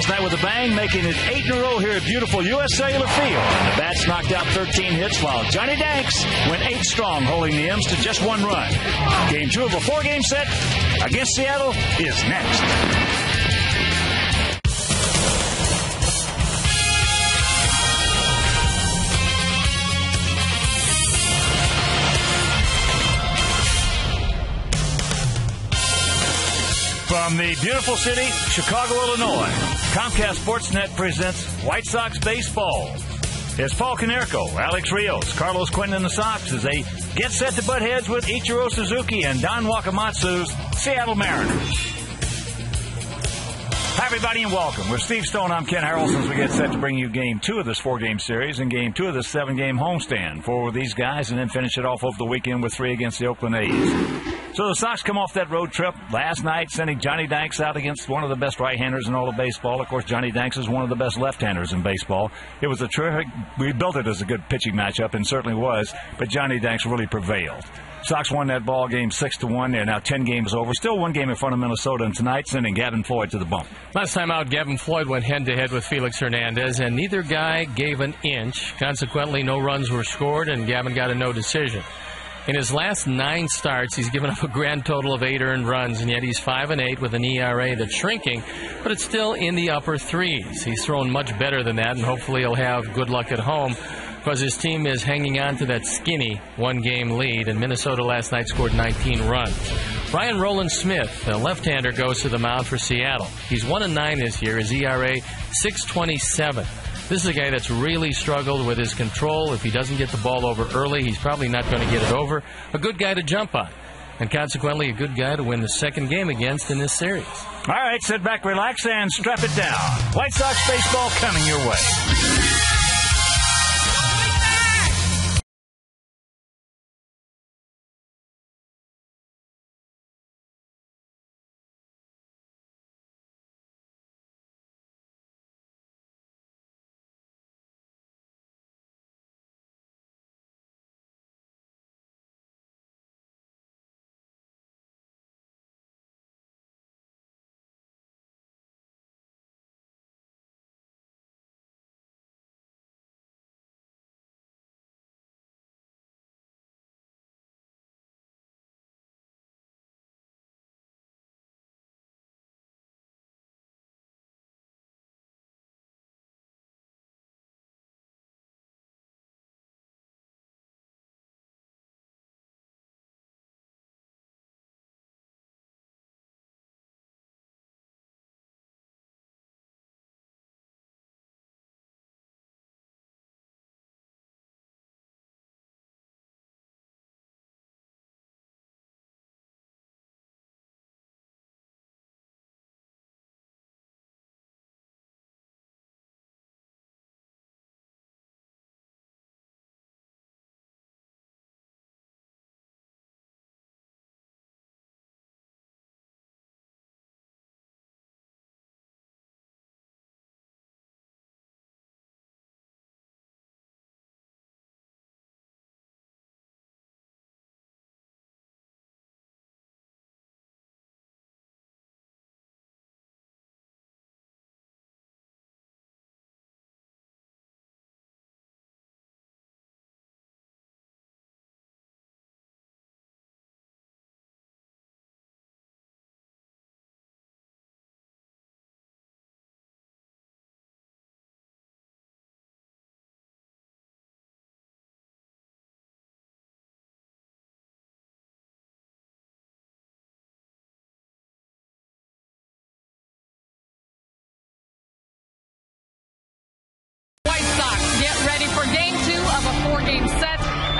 Last night with a bang, making it 8 in a row here at beautiful U.S. Cellular Field. And the Bats knocked out 13 hits while Johnny Danks went 8 strong, holding the M's to just 1 run. Game 2 of a 4-game set against Seattle is next. From the beautiful city, Chicago, Illinois, Comcast Sportsnet presents White Sox Baseball. It's Paul Konerko, Alex Rios, Carlos Quentin and the Sox as they get set to butt heads with Ichiro Suzuki and Don Wakamatsu's Seattle Mariners. Hi, everybody, and welcome. With Steve Stone, I'm Ken Harrelson as we get set to bring you Game 2 of this 4-game series and Game 2 of this 7-game homestand for these guys, and then finish it off over the weekend with 3 against the Oakland A's. So the Sox come off that road trip last night, sending Johnny Danks out against one of the best right-handers in all of baseball. Of course, Johnny Danks is one of the best left-handers in baseball. It was a terrific, we built it as a good pitching matchup, and certainly was, but Johnny Danks really prevailed. Sox won that ball game 6-1. They're now 10 games over. Still 1 game in front of Minnesota, and tonight sending Gavin Floyd to the bump. Last time out, Gavin Floyd went head-to-head with Felix Hernandez, and neither guy gave an inch. Consequently, no runs were scored, and Gavin got a no decision. In his last 9 starts, he's given up a grand total of 8 earned runs, and yet he's 5-8 with an ERA that's shrinking, but it's still in the upper 3s. He's thrown much better than that, and hopefully he'll have good luck at home, because his team is hanging on to that skinny 1-game lead, and Minnesota last night scored 19 runs. Brian Roland Smith, the left-hander, goes to the mound for Seattle. He's 1-9 this year, his ERA 6.27. This is a guy that's really struggled with his control. If he doesn't get the ball over early, he's probably not going to get it over. A good guy to jump on, and consequently a good guy to win the 2nd game against in this series. All right, sit back, relax, and strap it down. White Sox baseball coming your way.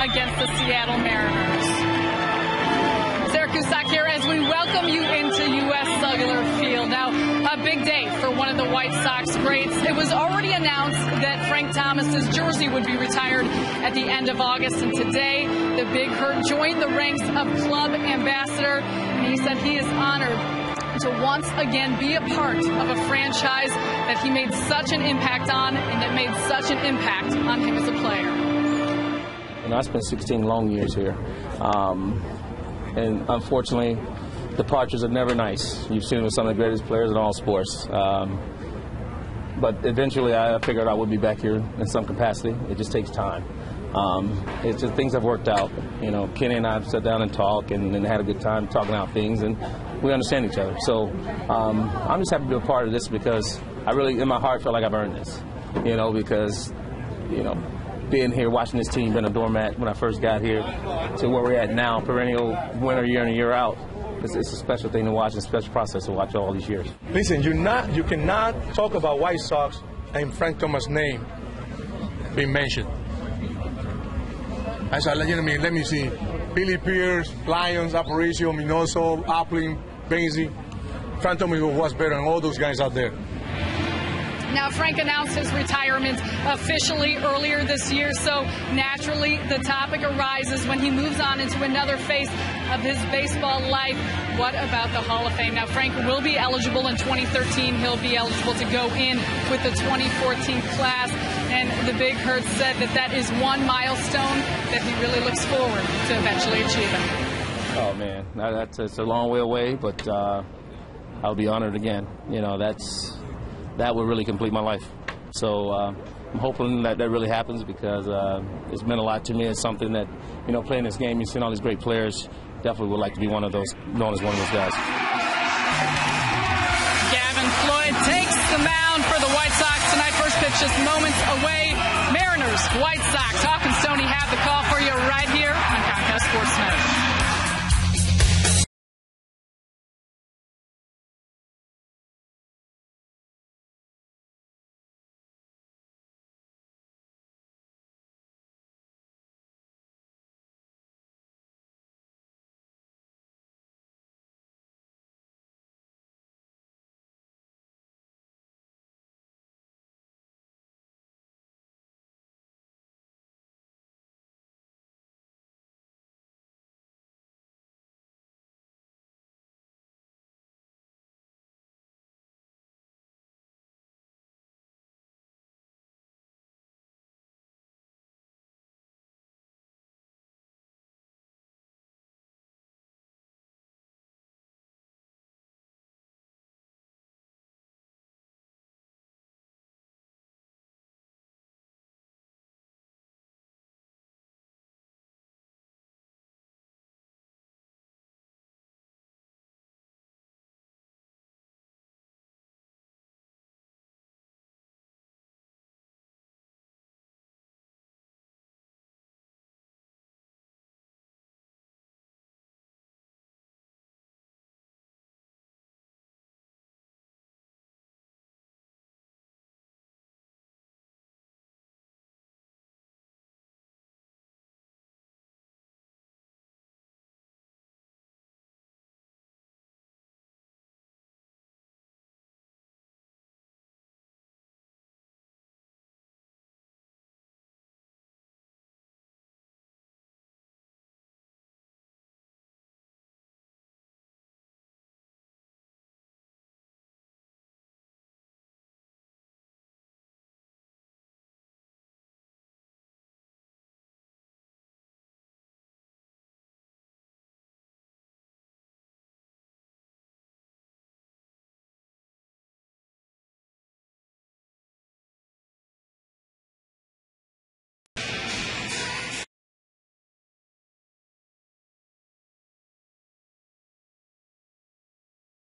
Against the Seattle Mariners. Sarah Cusack here as we welcome you into U.S. Cellular Field. Now, a big day for one of the White Sox greats. It was already announced that Frank Thomas's jersey would be retired at the end of August, and today the Big Hurt joined the ranks of club ambassador, and he said he is honored to once again be a part of a franchise that he made such an impact on and that made such an impact on him as a player. I spent 16 long years here, and unfortunately, departures are never nice. You've seen it with some of the greatest players in all sports. But eventually I figured I would be back here in some capacity. It just takes time. It's just things have worked out. You know, Kenny and I have sat down and talked and had a good time talking out things, and we understand each other. So I'm just happy to be a part of this because I really, in my heart, feel like I've earned this. You know, because, you know, being here, watching this team, being a doormat when I first got here to where we're at now, perennial winner year in and year out. It's a special thing to watch, a special process to watch all these years. Listen, you cannot talk about White Sox and Frank Thomas' name being mentioned. As I let me see. Billy Pierce, Lyons, Aparicio, Minoso, Appling, Benzie. Frank Thomas was better than all those guys out there. Now, Frank announced his retirement officially earlier this year, so naturally the topic arises when he moves on into another phase of his baseball life. What about the Hall of Fame? Now, Frank will be eligible in 2013. He'll be eligible to go in with the 2014 class, and the Big Hurt said that is one milestone that he really looks forward to eventually achieving. Oh, man, it's a long way away, but I'll be honored again. You know, that would really complete my life. So I'm hoping that really happens because it's meant a lot to me. It's something that, you know, playing this game, you've seen all these great players, definitely would like to be one of those, known as one of those guys. Gavin Floyd takes the mound for the White Sox tonight. First pitch just moments away. Mariners, White Sox. Hawk and Stoney have the call for you right here on Comcast Sports Network.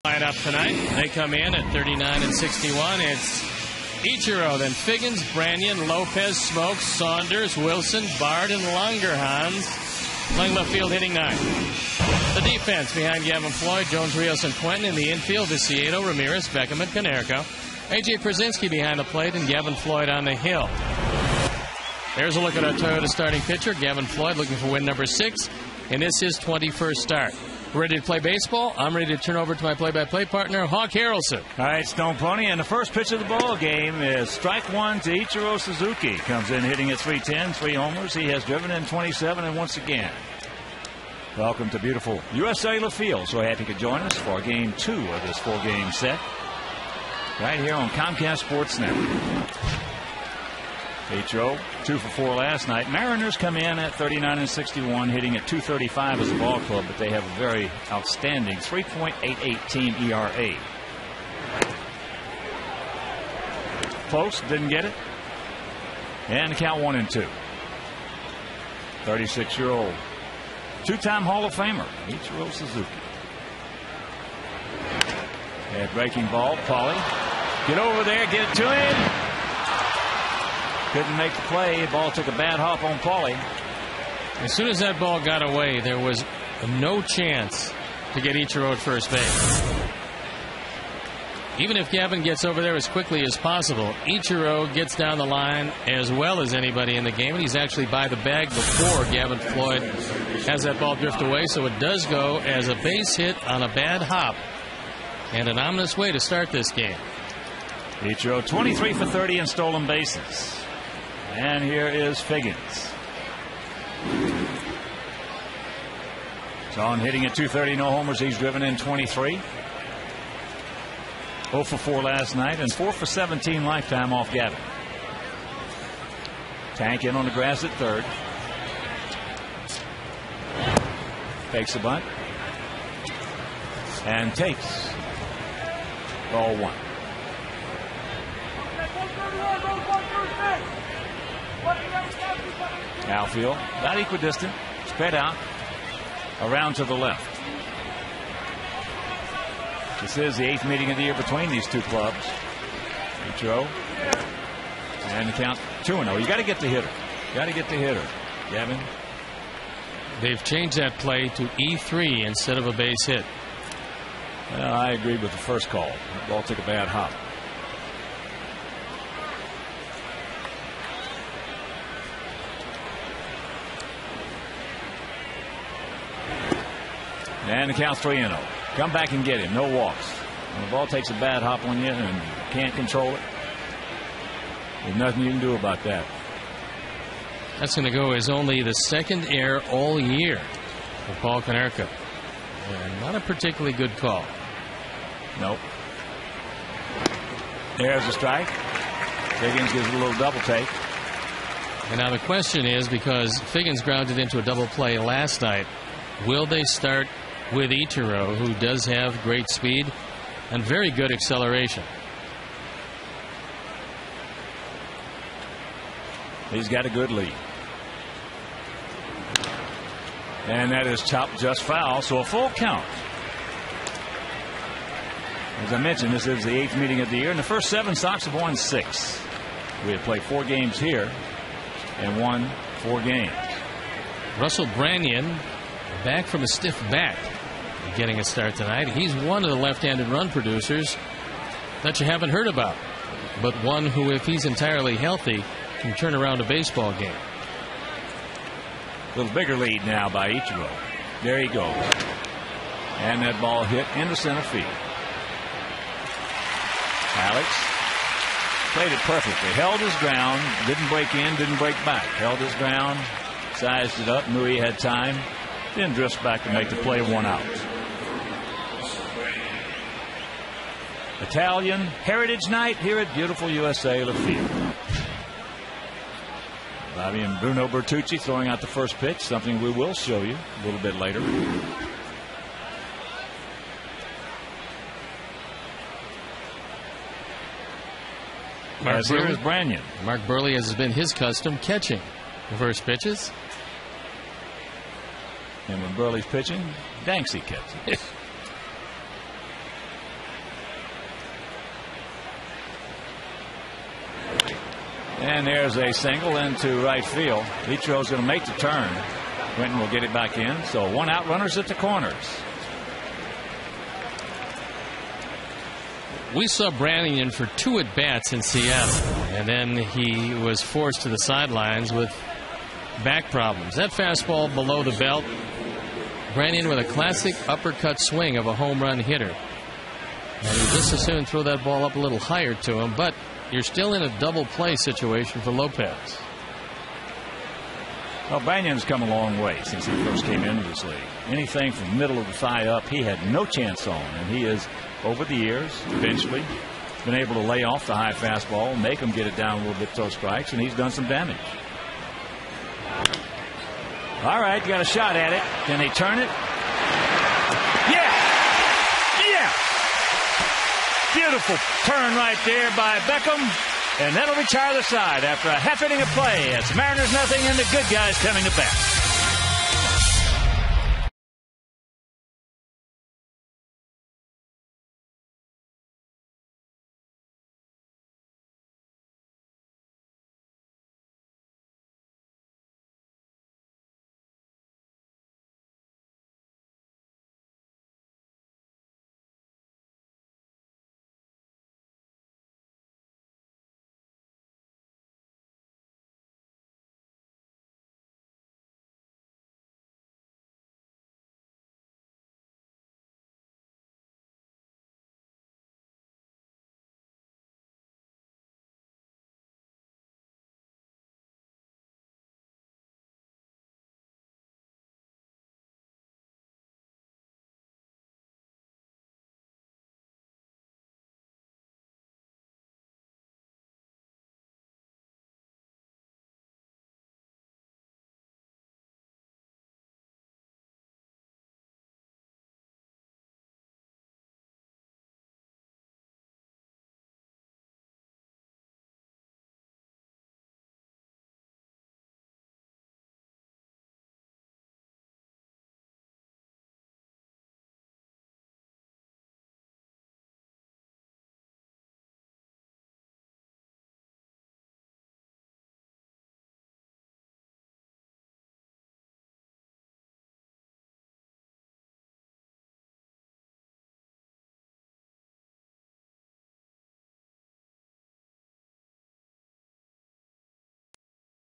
Lineup tonight. They come in at 39 and 61. It's Ichiro, then Figgins, Branyan, Lopez, Smokes, Saunders, Wilson, Bard, and Langerhans. Playing left field, hitting 9. The defense behind Gavin Floyd, Jones, Rios, and Quentin. In the infield, Viciedo, Ramirez, Beckham, and Konerko. A.J. Przinsky behind the plate, and Gavin Floyd on the hill. There's a look at our Toyota starting pitcher, Gavin Floyd, looking for win number 6, and this is his 21st start. Ready to play baseball? I'm ready to turn over to my play-by-play partner, Hawk Harrelson. All right, Stone Pony, and the first pitch of the ball game is strike one to Ichiro Suzuki. Comes in hitting at .310, 3 homers. He has driven in 27, and once again, welcome to beautiful U.S. Cellular Field. So happy you could join us for Game 2 of this 4-game set right here on Comcast Sports Network. Ichiro, 2 for 4 last night. Mariners come in at 39 and 61, hitting at .235 as a ball club, but they have a very outstanding 3.88 team ERA. close, didn't get it. And the count 1-2. 36-year-old, two-time Hall of Famer, Ichiro Suzuki. And breaking ball, Pauly. Get over there, get it to him. Couldn't make the play. The ball took a bad hop on Pauly. As soon as that ball got away, there was no chance to get Ichiro at first base. Even if Gavin gets over there as quickly as possible, Ichiro gets down the line as well as anybody in the game, and he's actually by the bag before Gavin Floyd has that ball drift away, so it does go as a base hit on a bad hop, and an ominous way to start this game. Ichiro 23 for 30 in stolen bases. And here is Figgins. John hitting at .230, no homers. He's driven in 23. 0 for 4 last night and 4 for 17 lifetime off Gavin. Tank in on the grass at third. Takes a bunt. And takes. Ball 1. Outfield, about equidistant, spread out, around to the left. This is the 8th meeting of the year between these two clubs. Ichiro. And the count 2-0. You got to get the hitter. Got to get the hitter. Gavin. They've changed that play to E3 instead of a base hit. Well, I agree with the first call. The ball took a bad hop. And the count's 3-0. Come back and get him. No walks. When the ball takes a bad hop on you and can't control it, there's nothing you can do about that. That's going to go as only the second error all year for Paul Konerko. And not a particularly good call. Nope. There's a strike. Figgins gives it a little double take. And now the question is, because Figgins grounded into a double play last night, will they start with Ichiro, who does have great speed and very good acceleration? He's got a good lead. And that is chopped just foul, so a full count. As I mentioned, this is the 8th meeting of the year, and the first 7 Sox have won 6. We have played 4 games here and won 4 games. Russell Branyan back from a stiff back, getting a start tonight. He's one of the left-handed run producers that you haven't heard about, but one who, if he's entirely healthy, can turn around a baseball game. A little bigger lead now by Ichiro. There he goes. And that ball hit into center field. Alex played it perfectly. Held his ground. Didn't break in, didn't break back. Held his ground. Sized it up. Knew he had time. Then drifts back to make the play. 1 out. Italian Heritage Night here at beautiful USA Field. Bobby and Bruno Bertucci throwing out the first pitch, something we will show you a little bit later. As here is Branyan. Mark Burley, as has been his custom, catching the first pitches. And when Burley's pitching, Danksy catches. And there's a single into right field. Ichiro's going to make the turn. Quentin will get it back in. So 1 out, runners at the corners. We saw Branyan for 2 at-bats in Seattle, and then he was forced to the sidelines with back problems. That fastball below the belt, Branyan with a classic uppercut swing of a home run hitter. And you just as soon throw that ball up a little higher to him, but you're still in a double play situation for Lopez. Well, Branyan's come a long way since he first came into this league. Anything from middle of the thigh up, he had no chance on. And he has, over the years, eventually been able to lay off the high fastball, make him get it down a little bit to those strikes, and he's done some damage. All right, you got a shot at it. Can they turn it? Yeah! Yeah! Beautiful turn right there by Beckham. And that'll retire the side after a half inning of play. It's Mariners nothing and the good guys coming to bat.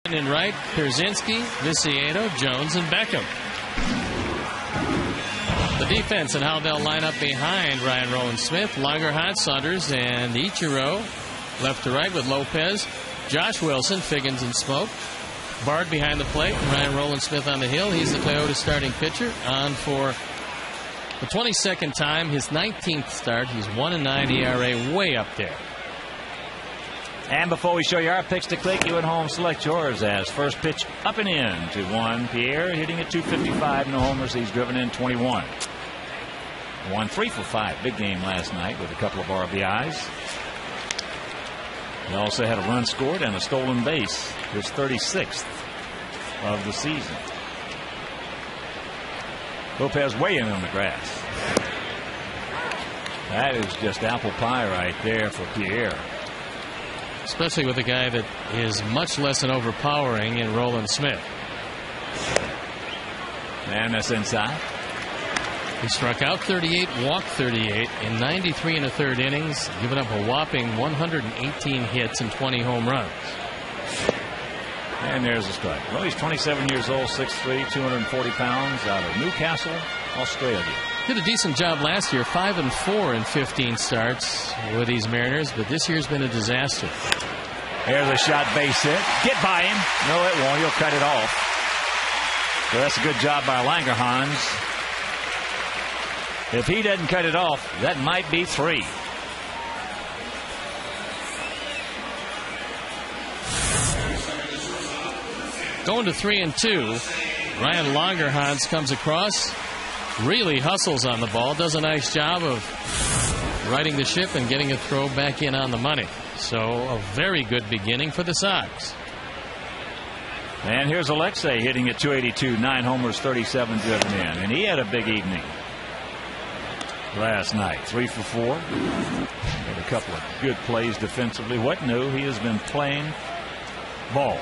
In right, Pierzynski, Viciedo, Jones, and Beckham. The defense and how they'll line up behind Ryan Rowland-Smith, Langerhans, Saunders, and Ichiro. Left to right with Lopez, Josh Wilson, Figgins, and Smoke. Bard behind the plate, Ryan Rowland-Smith on the hill. He's the Toyota starting pitcher, on for the 22nd time, his 19th start. He's 1-9 ERA, way up there. And before we show you our picks to click, you at home select yours as first pitch up and in to Juan Pierre, hitting at 255, no homers. He's driven in 21. Won 3 for 5. Big game last night with a couple of RBIs. He also had a run scored and a stolen base, his 36th of the season. Lopez way in on the grass. That is just apple pie right there for Pierre. Especially with a guy that is much less than overpowering in Rowland-Smith. And that's inside. He struck out 38, walked 38 in 93 1/3 innings, giving up a whopping 118 hits and 20 home runs. And there's a strike. Well, he's 27 years old, 6'3", 240 pounds, out of Newcastle, Australia. Did a decent job last year, 5-4 in 15 starts with these Mariners, but this year's been a disaster. There's a shot, base hit. Get by him. No, it won't. He'll cut it off. So that's a good job by Langerhans. If he doesn't cut it off, that might be 3. Going to 3-2. Ryan Langerhans comes across, really hustles on the ball, does a nice job of righting the ship and getting a throw back in on the money. So a very good beginning for the Sox. And here's Alexei hitting at 282, 9 homers, 37 driven in. And he had a big evening last night. 3 for 4. Had a couple of good plays defensively. What new? He has been playing ball.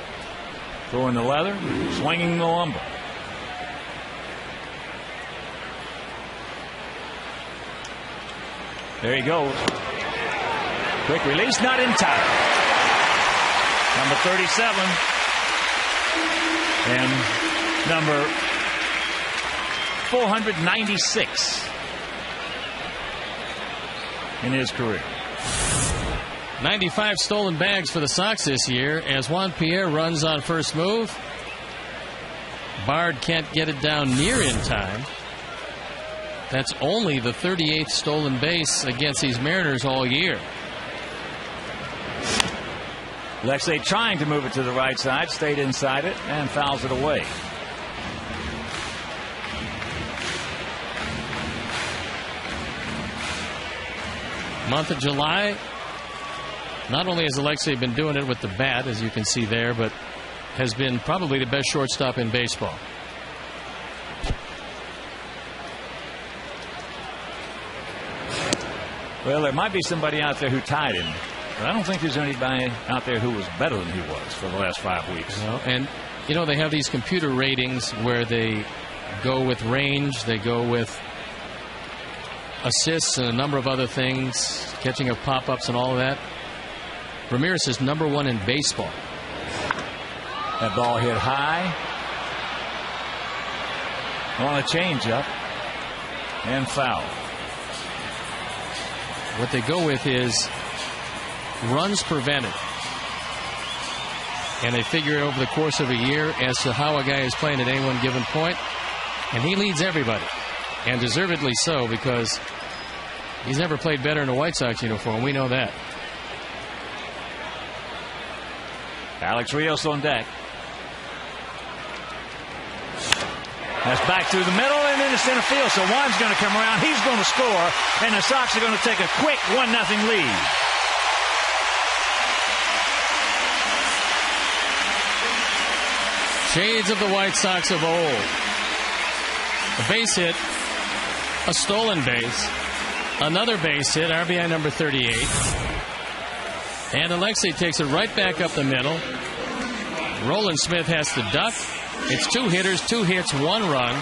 Throwing the leather, swinging the lumber. There he goes. Quick release, not in time. Number 37. And number 496 in his career. 95 stolen bags for the Sox this year as Juan Pierre runs on first move. Bard can't get it down near in time. That's only the 38th stolen base against these Mariners all year. Alexei trying to move it to the right side, stayed inside it and fouls it away. Month of July, Not only has Alexei been doing it with the bat, as you can see there, but has been probably the best shortstop in baseball. Well, there might be somebody out there who tied him, but I don't think there's anybody out there who was better than he was for the last 5 weeks. No, and, you know, they have these computer ratings where they go with range, they go with assists and a number of other things, catching of pop-ups and all of that. Ramirez is #1 in baseball. That ball hit high on a changeup and foul. What they go with is runs prevented. And they figure it over the course of a year as to how a guy is playing at any one given point. And he leads everybody. And deservedly so, because he's never played better in a White Sox uniform. We know that. Alex Rios on deck. That's back through the middle and into center field. So Juan's going to come around. He's going to score. And the Sox are going to take a quick 1-0 lead. Shades of the White Sox of old. A base hit. A stolen base. Another base hit. RBI number 38. And Alexei takes it right back up the middle. Roland Smith has to duck. It's 2 hitters, 2 hits, 1 run.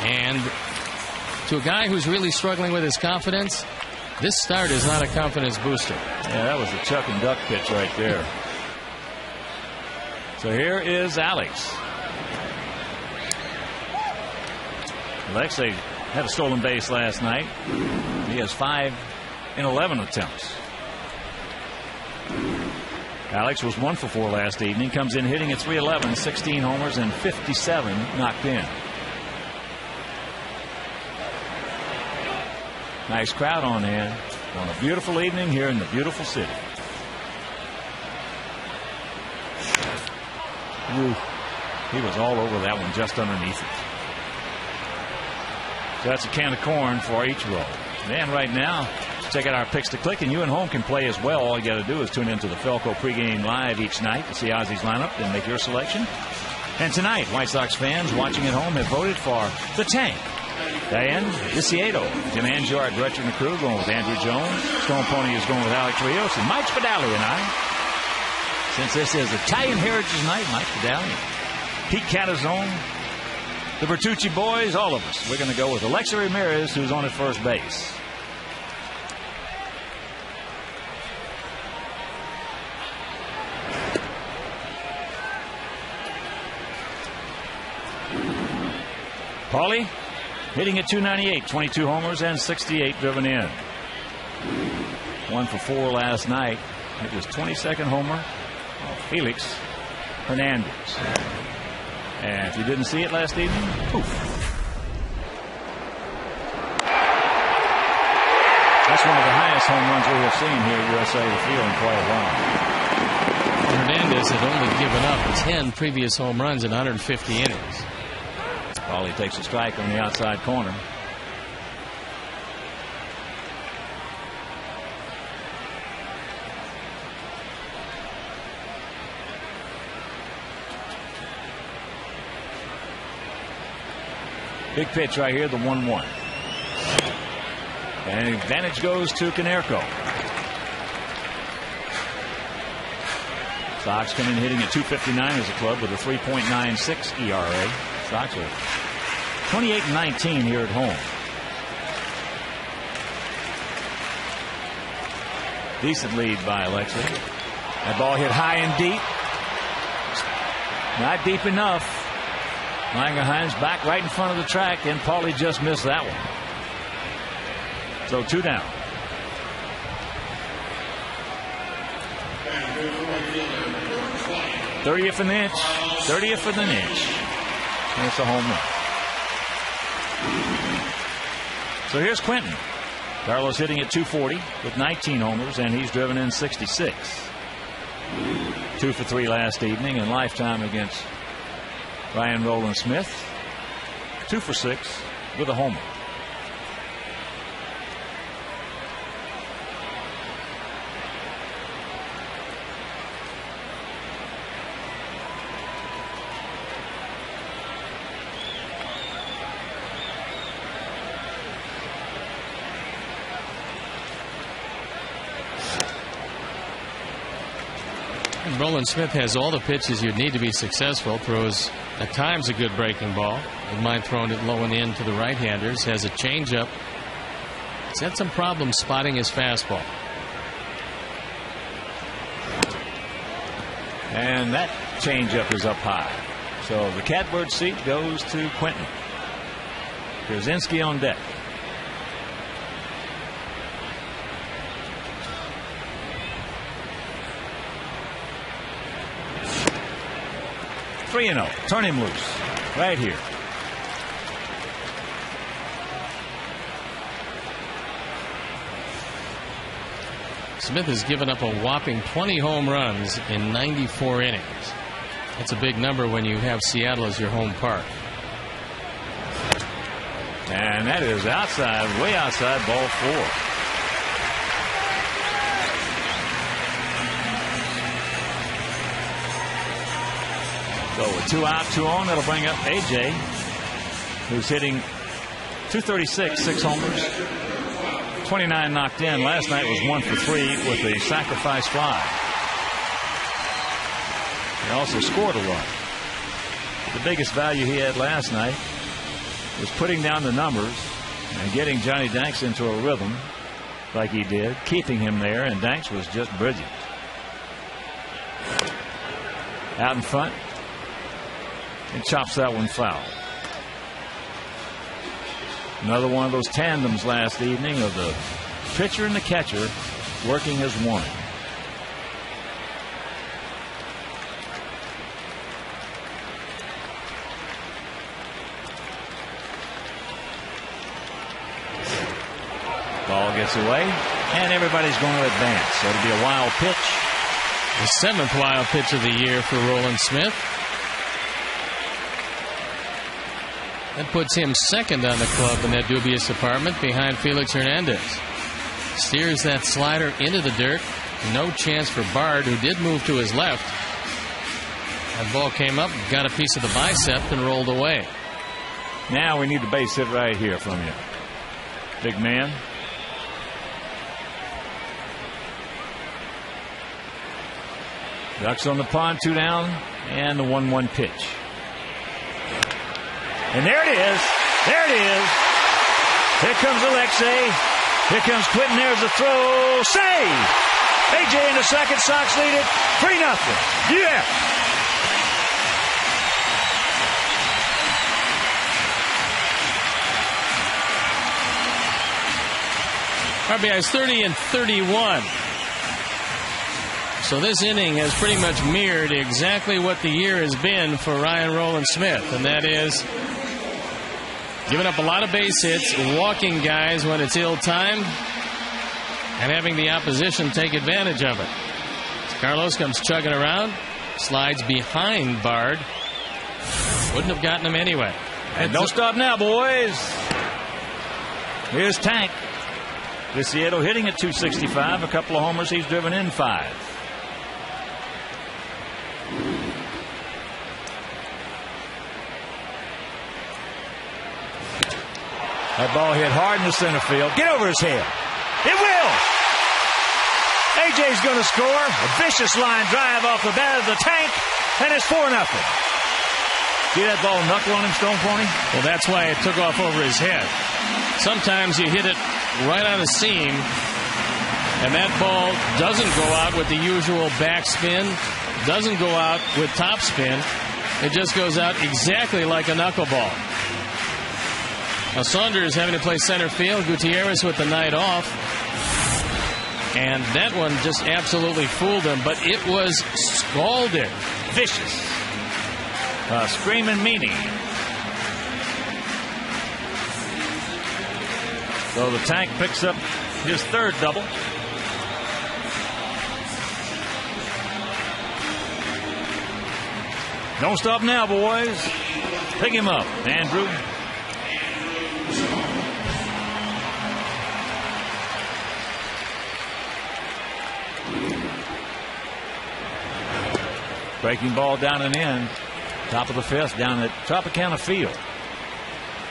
And to a guy who's really struggling with his confidence, this start is not a confidence booster. Yeah, that was a chuck and duck pitch right there. So here is Alex. Alexei had a stolen base last night. He has 5 in 11 attempts. Alex was 1 for 4 last evening. Comes in hitting at .311, 16 homers and 57 knocked in. Nice crowd on hand on a beautiful evening here in the beautiful city. Ooh, he was all over that one, just underneath it. So that's a can of corn for each row. And right now, check out our picks to click, and you at home can play as well. All you got to do is tune into the Felco pregame live each night to see Ozzy's lineup and make your selection. And tonight, White Sox fans watching at home have voted for the Tank. Diane Viciedo, Jim Angiard, Gretchen and the crew going with Andrew Jones. Stone Pony is going with Alex Rios, and Mike Spadali and I. Since this is Italian Heritage Night, Mike Spadali, Pete Catazone, the Bertucci boys, all of us. We're going to go with Alexei Ramirez, who's on at first base. Paulie hitting at .298, 22 homers and 68 driven in. 1 for 4 last night. It was 22nd homer of Felix Hernandez. And if you didn't see it last evening, poof. That's one of the highest home runs we have seen here at USA Field in quite a while. Hernandez had only given up 10 previous home runs in 150 innings. Paulie takes a strike on the outside corner. Big pitch right here, the 1-1. And advantage goes to Konerko. Sox come in hitting at .259 as a club with a 3.96 ERA. Sox are 28-19 here at home. Decent lead by Alexei. That ball hit high and deep. Not deep enough. Langerhein's back right in front of the track, and Paulie just missed that one. So 2 down. '30th of an inch. 30th of an inch. And it's a home run. So here's Quentin. Carlos hitting at .240 with 19 homers, and he's driven in 66. 2 for 3 last evening, and lifetime against Ryan Roland Smith. 2 for 6 with a homer. And Roland Smith has all the pitches you'd need to be successful. Throws at times a good breaking ball. Wouldn't mind throwing it low and in to the right-handers. Has a changeup. He's had some problems spotting his fastball. And that changeup is up high. So the catbird seat goes to Quentin. Krasinski on deck. Three and 0. Turn him loose right here. Smith has given up a whopping 20 home runs in 94 innings. That's a big number when you have Seattle as your home park. And that is outside, way outside, ball 4. So with 2 out, 2 on, that'll bring up A.J., who's hitting .236, 6 homers, 29 knocked in. Last night was 1 for 3 with a sacrifice fly. He also scored a run. The biggest value he had last night was putting down the numbers and getting Johnny Danks into a rhythm like he did, keeping him there, and Danks was just brilliant. Out in front. And chops that one foul. Another one of those tandems last evening of the pitcher and the catcher working as one. Ball gets away, and everybody's going to advance. So it'll be a wild pitch. The 7th wild pitch of the year for Roland Smith. That puts him second on the club in that dubious department behind Felix Hernandez. Steers that slider into the dirt. No chance for Bard, who did move to his left. That ball came up, got a piece of the bicep, and rolled away. Now we need the base hit right here from you, big man. Ducks on the pond, 2 down, and the 1-1 pitch. And there it is. There it is. Here comes Alexei. Here comes Quentin. There's the throw. Save! A.J. in the second. Sox lead it 3-0. Yeah! RBI's 30 and 31. So this inning has pretty much mirrored exactly what the year has been for Ryan Roland Smith, and that is giving up a lot of base hits, walking guys when it's ill-timed, and having the opposition take advantage of it. Carlos comes chugging around, slides behind Bard. Wouldn't have gotten him anyway. And don't stop now, boys. Here's Tank. Viciedo hitting at .265. A couple of homers. He's driven in 5. That ball hit hard in the center field. Get over his head. It will. A.J.'s going to score. A vicious line drive off the bat of the Tank, and it's 4-0. See that ball knuckle on him, Stone Pony? Well, that's why it took off over his head. Sometimes you hit it right on the seam, and that ball doesn't go out with the usual backspin, doesn't go out with topspin. It just goes out exactly like a knuckleball. Now Saunders having to play center field. Gutierrez with the night off. And that one just absolutely fooled him, but it was scalded. Vicious. Screaming meanie. So the Tank picks up his 3rd double. Don't stop now, boys. Pick him up, Andrew. Breaking ball down and in. Top of the 5th down at Tropicana Field.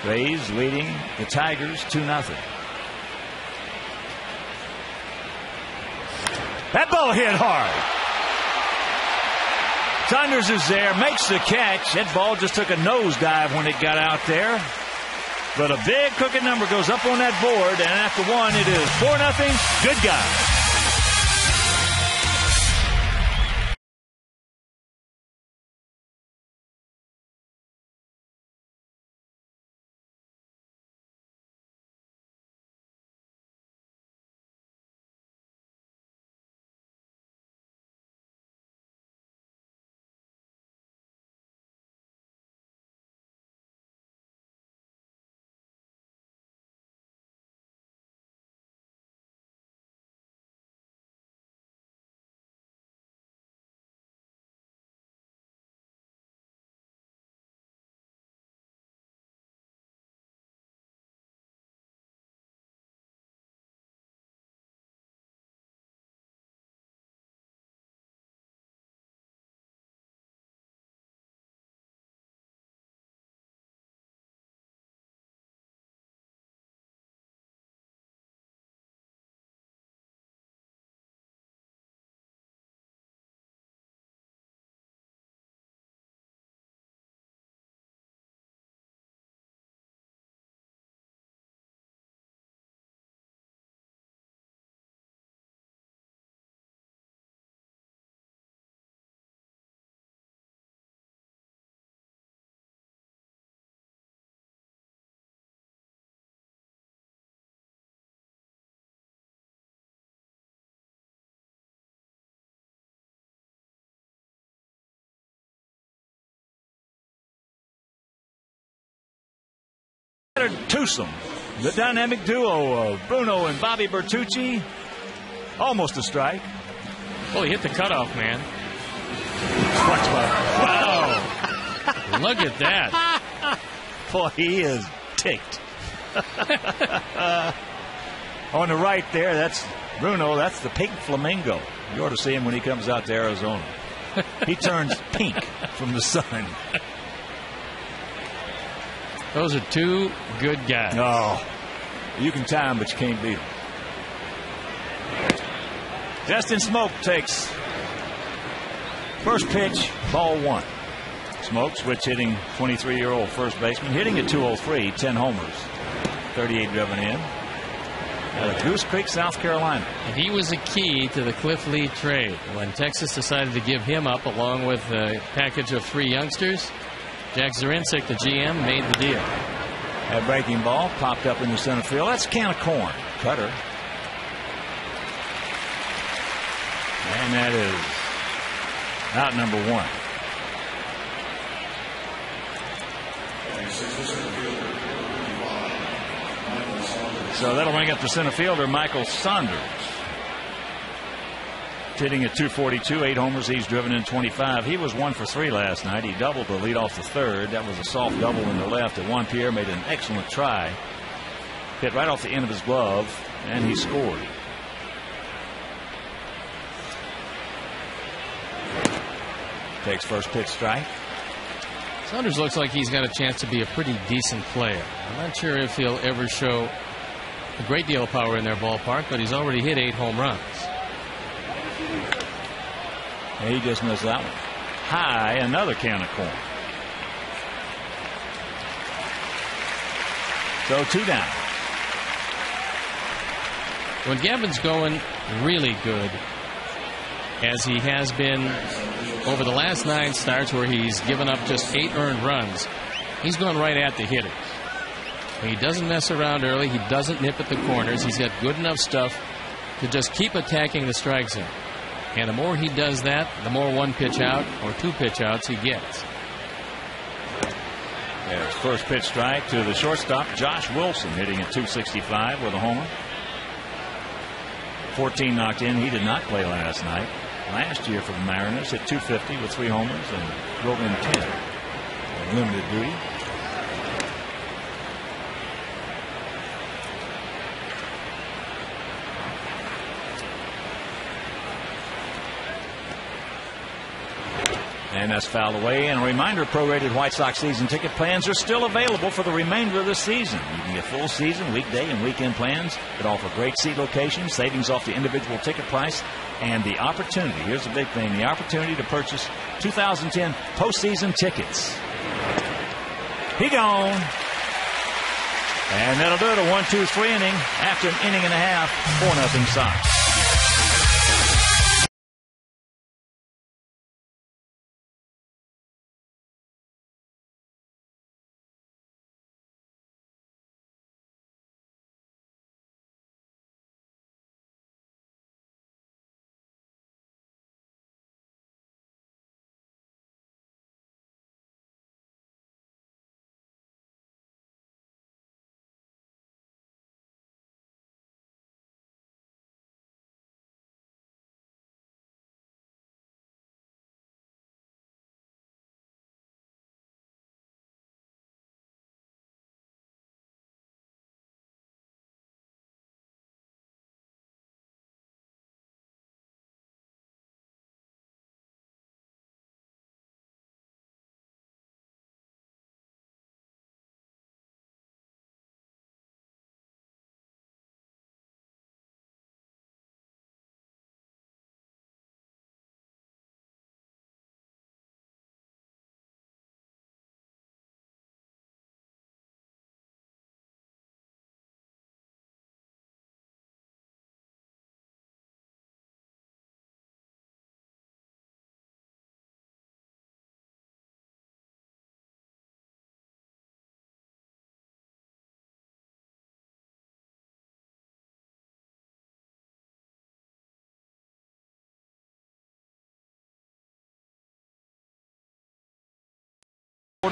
Rays leading the Tigers 2-0. That ball hit hard. Saunders is there, makes the catch. That ball just took a nosedive when it got out there. But a big crooked number goes up on that board, and after one, it is 4-0. Good guy. Twosome, the dynamic duo of Bruno and Bobby Bertucci. Almost a strike. Well, he hit the cutoff, man. Wow. Look at that. Boy, he is ticked. On the right there, that's Bruno. That's the pink flamingo. You ought to see him when he comes out to Arizona. He turns pink from the sun. Those are two good guys. Oh, you can tie them, but you can't beat them. Justin Smoke takes first pitch, ball one. Smoke, switch hitting 23-year-old first baseman, hitting at 203, 10 homers, 38 driven in. Out of Goose Creek, South Carolina. And he was a key to the Cliff Lee trade. When Texas decided to give him up along with a package of 3 youngsters, Jack Zarinsek, the GM, made the deal. That breaking ball popped up in the center field. That's a can of corn. Cutter. And that is out number 1. So that'll bring up the center fielder, Michael Saunders. Hitting at 242, 8 homers. He's driven in 25. He was 1 for 3 last night. He doubled to lead off the third. That was a soft double in the left. And Juan Pierre made an excellent try. Hit right off the end of his glove, and he scored. Takes first pitch strike. Saunders looks like he's got a chance to be a pretty decent player. I'm not sure if he'll ever show a great deal of power in their ballpark, but he's already hit 8 home runs. He just missed that one. High, another can of corn. So 2 down. When Gavin's going really good, as he has been over the last 9 starts where he's given up just 8 earned runs, he's going right at the hitters. He doesn't mess around early. He doesn't nip at the corners. He's got good enough stuff to just keep attacking the strike zone. And the more he does that, the more 1 pitch out or 2 pitch outs he gets. There's first pitch strike to the shortstop, Josh Wilson, hitting at 265 with a homer. 14 knocked in. He did not play last night. Last year for the Mariners, hit 250 with 3 homers and drove in 10. Limited duty. And that's fouled away. And a reminder, prorated White Sox season ticket plans are still available for the remainder of the season. You can get full season, weekday, and weekend plans that offer great seat locations, savings off the individual ticket price, and the opportunity, here's the big thing, the opportunity to purchase 2010 postseason tickets. He gone. And that'll do it, a 1-2-3 inning after an inning and a half, 4-0 Sox.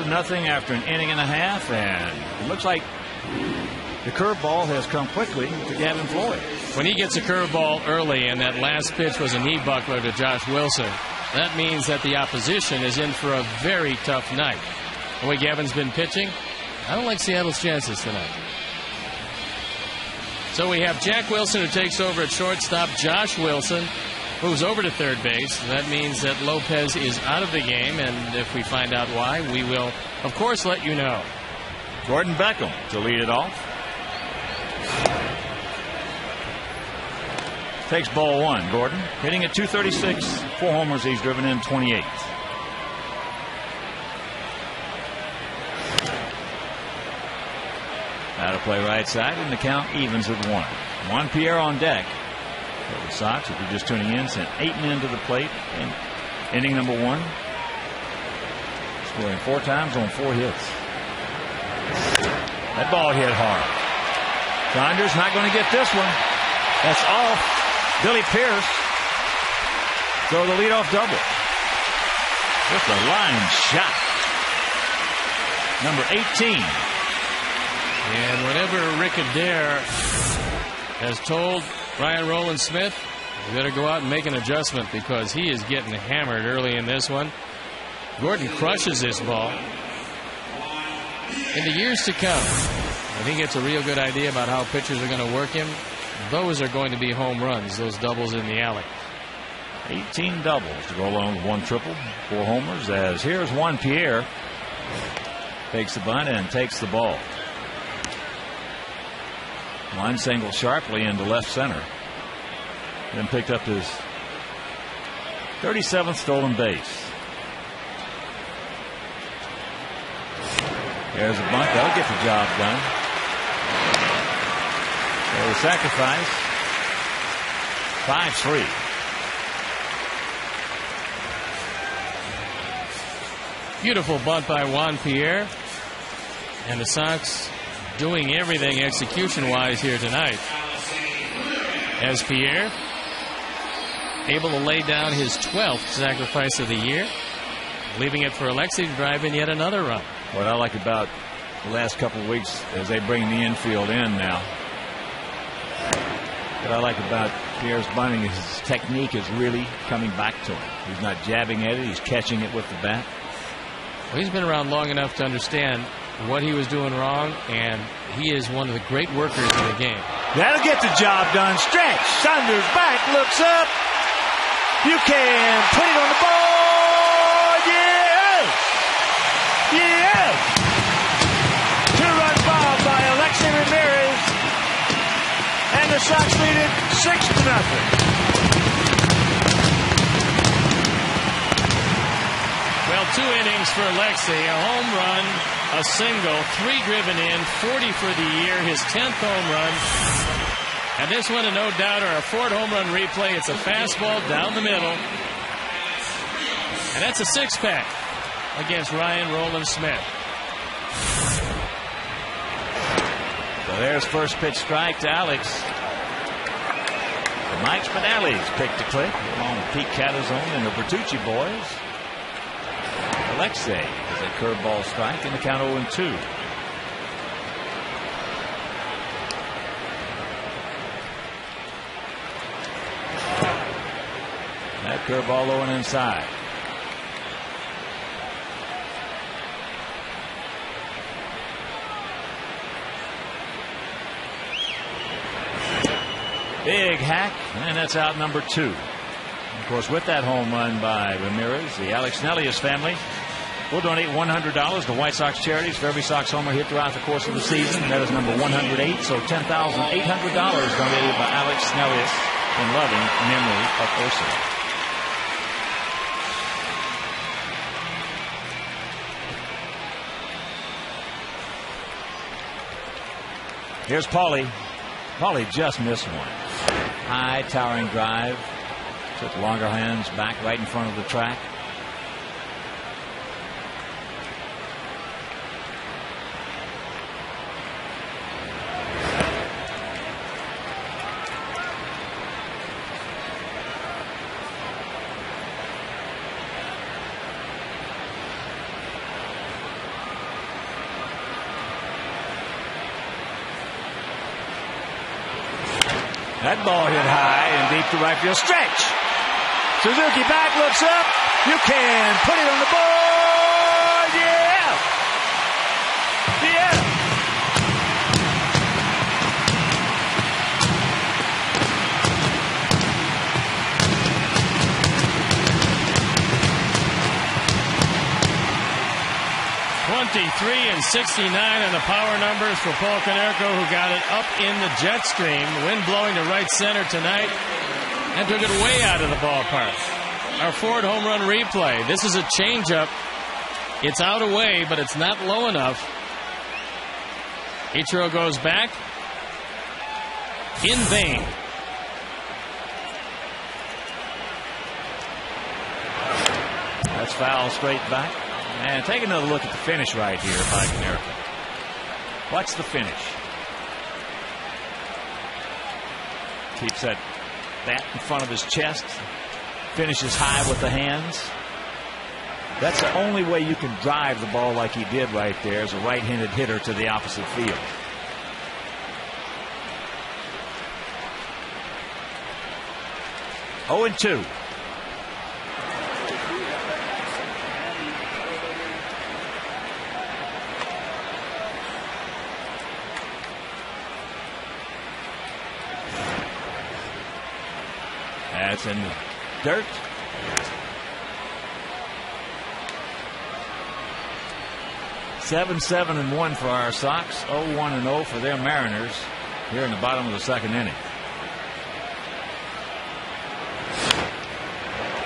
Nothing after an inning and a half, and it looks like the curveball has come quickly to Gavin Floyd. When he gets a curveball early and that last pitch was a knee buckler to Josh Wilson, that means that the opposition is in for a very tough night. The way Gavin's been pitching, I don't like Seattle's chances tonight. So we have Jack Wilson who takes over at shortstop. Josh Wilson moves over to third base. That means that Lopez is out of the game, and if we find out why, we will, of course, let you know. Gordon Beckham to lead it off. Takes ball one. Gordon hitting at .236. 4 homers. He's driven in 28. Out of play right side, and the count evens at 1. Juan Pierre on deck. The Sox, if you're just tuning in, sent 8 men to the plate in inning number 1. Scoring 4 times on 4 hits. That ball hit hard. Saunders not going to get this one. That's off. Billy Pierce. So the leadoff double. Just a line shot. Number 18. And whenever Rick Adair has told Ryan Rowland-Smith, you better go out and make an adjustment because he is getting hammered early in this one. Gordon crushes this ball. In the years to come, when he gets a real good idea about how pitchers are going to work him, those are going to be home runs, those doubles in the alley. 18 doubles to go along with 1 triple, 4 homers, as here's Juan Pierre. Takes the bunt and takes the ball. Line single sharply into left center. Then picked up his 37th stolen base. There's a bunt. That'll get the job done. So the sacrifice. 5-3. Beautiful bunt by Juan Pierre. And the Sox doing everything execution-wise here tonight. As Pierre able to lay down his 12th sacrifice of the year, leaving it for Alexi to drive in yet another run. What I like about the last couple of weeks as they bring the infield in now, what I like about Pierre's bunting is his technique is really coming back to him. He's not jabbing at it, he's catching it with the bat. Well, he's been around long enough to understand what he was doing wrong, and he is one of the great workers in the game. That'll get the job done. Stretch. Saunders back, looks up. You can put it on the board. the Sox lead it 6-0. Well, 2 innings for Alexei, a home run, a single, 3 driven in, 40 for the year, his 10th home run. And this one, a no-doubter, a Ford home run replay. It's a fastball down the middle. And that's a 6-pack against Ryan Roland Smith. So there's first pitch strike to Alex. Mike Spinelli's picked to click along with Pete Catazone and the Bertucci boys. Alexei is a curveball strike in the count 0-2. That curveball low and inside. Big hack, and that's out number 2. Of course, with that home run by Ramirez, the Alex Snellius family will donate $100 to White Sox charities for every Sox homer hit throughout the course of the season. That is number 108, so $10,800 donated by Alex Snellius in loving memory of Ursa. Here's Paulie. Paulie just missed one. High towering drive. Took longer hands back right in front of the track. That ball hit high and deep to right field. Stretch. Suzuki back, looks up. You can put it on the board. Yeah. Yeah. and 69 on the power numbers for Paul Konerko, who got it up in the jet stream. Wind blowing to right center tonight and took it way out of the ballpark. Our Ford home run replay. This is a changeup. It's out away, but it's not low enough. Ichiro goes back. In vain. That's foul straight back. And take another look at the finish right here by Konerko. Watch the finish. Keeps that bat in front of his chest. Finishes high with the hands. That's the only way you can drive the ball like he did right there as a right-handed hitter to the opposite field. Oh, and 2. That's in the dirt. Seven, 7-1 for our Sox. 0-1-0 for their Mariners here in the bottom of the second inning.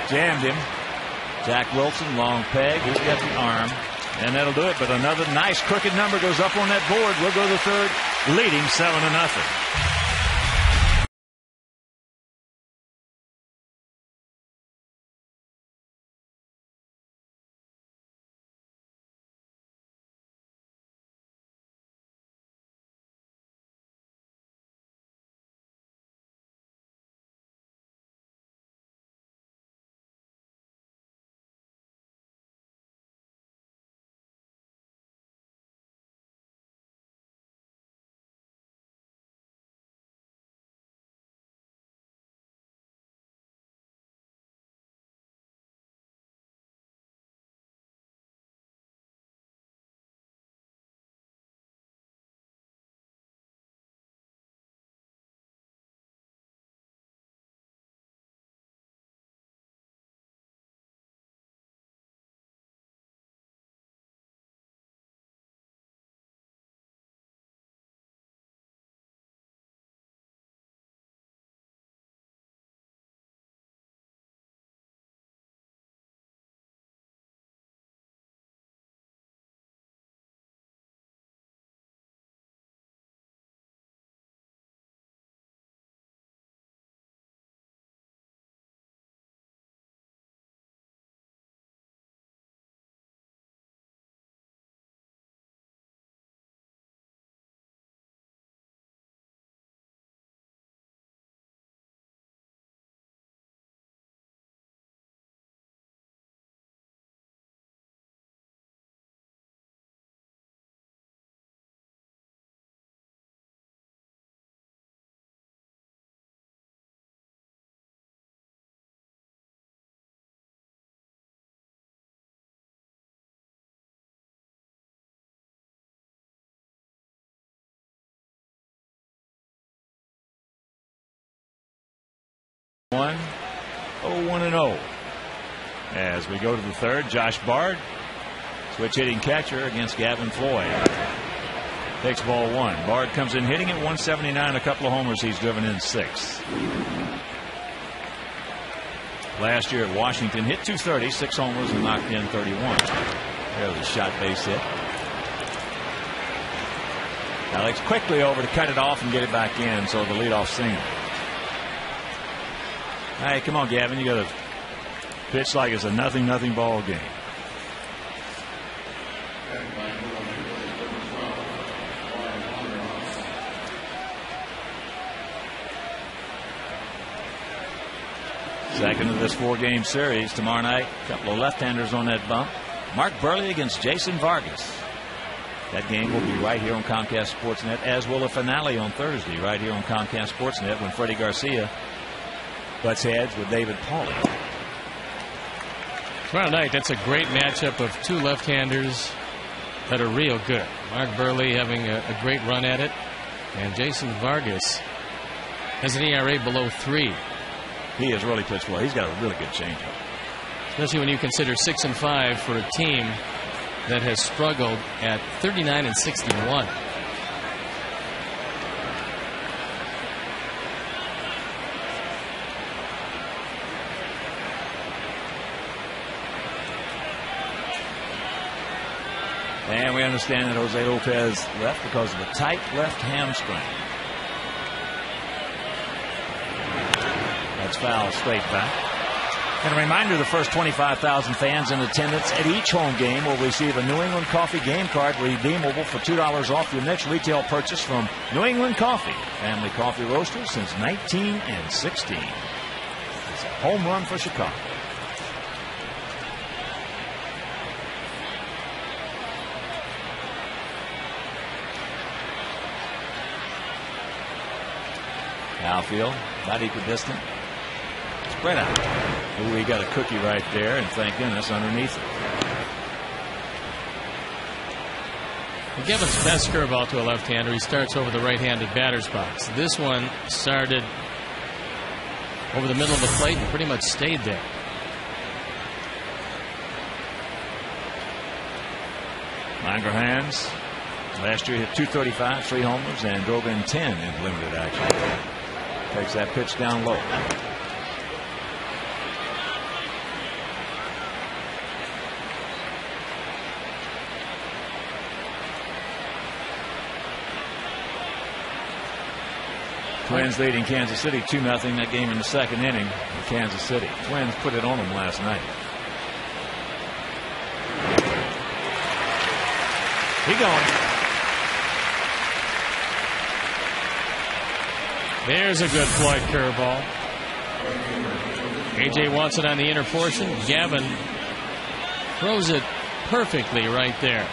Jammed him. Jack Wilson, long peg. He's got the arm. And that'll do it. But another nice crooked number goes up on that board. We'll go to the third, leading 7-0. 1, 0-1-0. As we go to the third, Josh Bard, switch hitting catcher against Gavin Floyd. Takes ball 1. Bard comes in hitting at 179, a couple of homers. He's driven in 6. Last year at Washington, hit 230, 6 homers, and knocked in 31. There's a shot base hit. Alex quickly over to cut it off and get it back in, so the leadoff single. Hey, come on, Gavin, you got to pitch like it's a nothing ball game. Second of this 4-game series tomorrow night. A couple of left-handers on that bump. Mark Burley against Jason Vargas. That game will be right here on Comcast Sportsnet, as will a finale on Thursday right here on Comcast Sportsnet when Freddie Garcia butts heads with David Pauly. Tomorrow night, that's a great matchup of 2 left-handers that are real good. Mark Burley having a great run at it, and Jason Vargas has an ERA below 3. He has really pitched well. He's got a really good changeup. Especially when you consider 6-5 for a team that has struggled at 39-61. And we understand that Jose Lopez left because of a tight left hamstring. That's foul straight back. And a reminder, the first 25,000 fans in attendance at each home game will receive a New England Coffee game card redeemable for $2 off your next retail purchase from New England Coffee, family coffee roasters since 1916. It's a home run for Chicago. Outfield, not equidistant. Spread out. Ooh, he got a cookie right there, and thank goodness underneath it. Gavin's best curveball to a left-hander. He starts over the right-handed batter's box. This one started over the middle of the plate and pretty much stayed there. Langerhans last year hit 235, 3 homers, and drove in 10 in limited action. Takes that pitch down low. Twins leading Kansas City 2-0. That game in the second inning in Kansas City. Twins put it on them last night. He going. There's a good Floyd curveball. AJ wants it on the inner portion. Gavin throws it perfectly right there.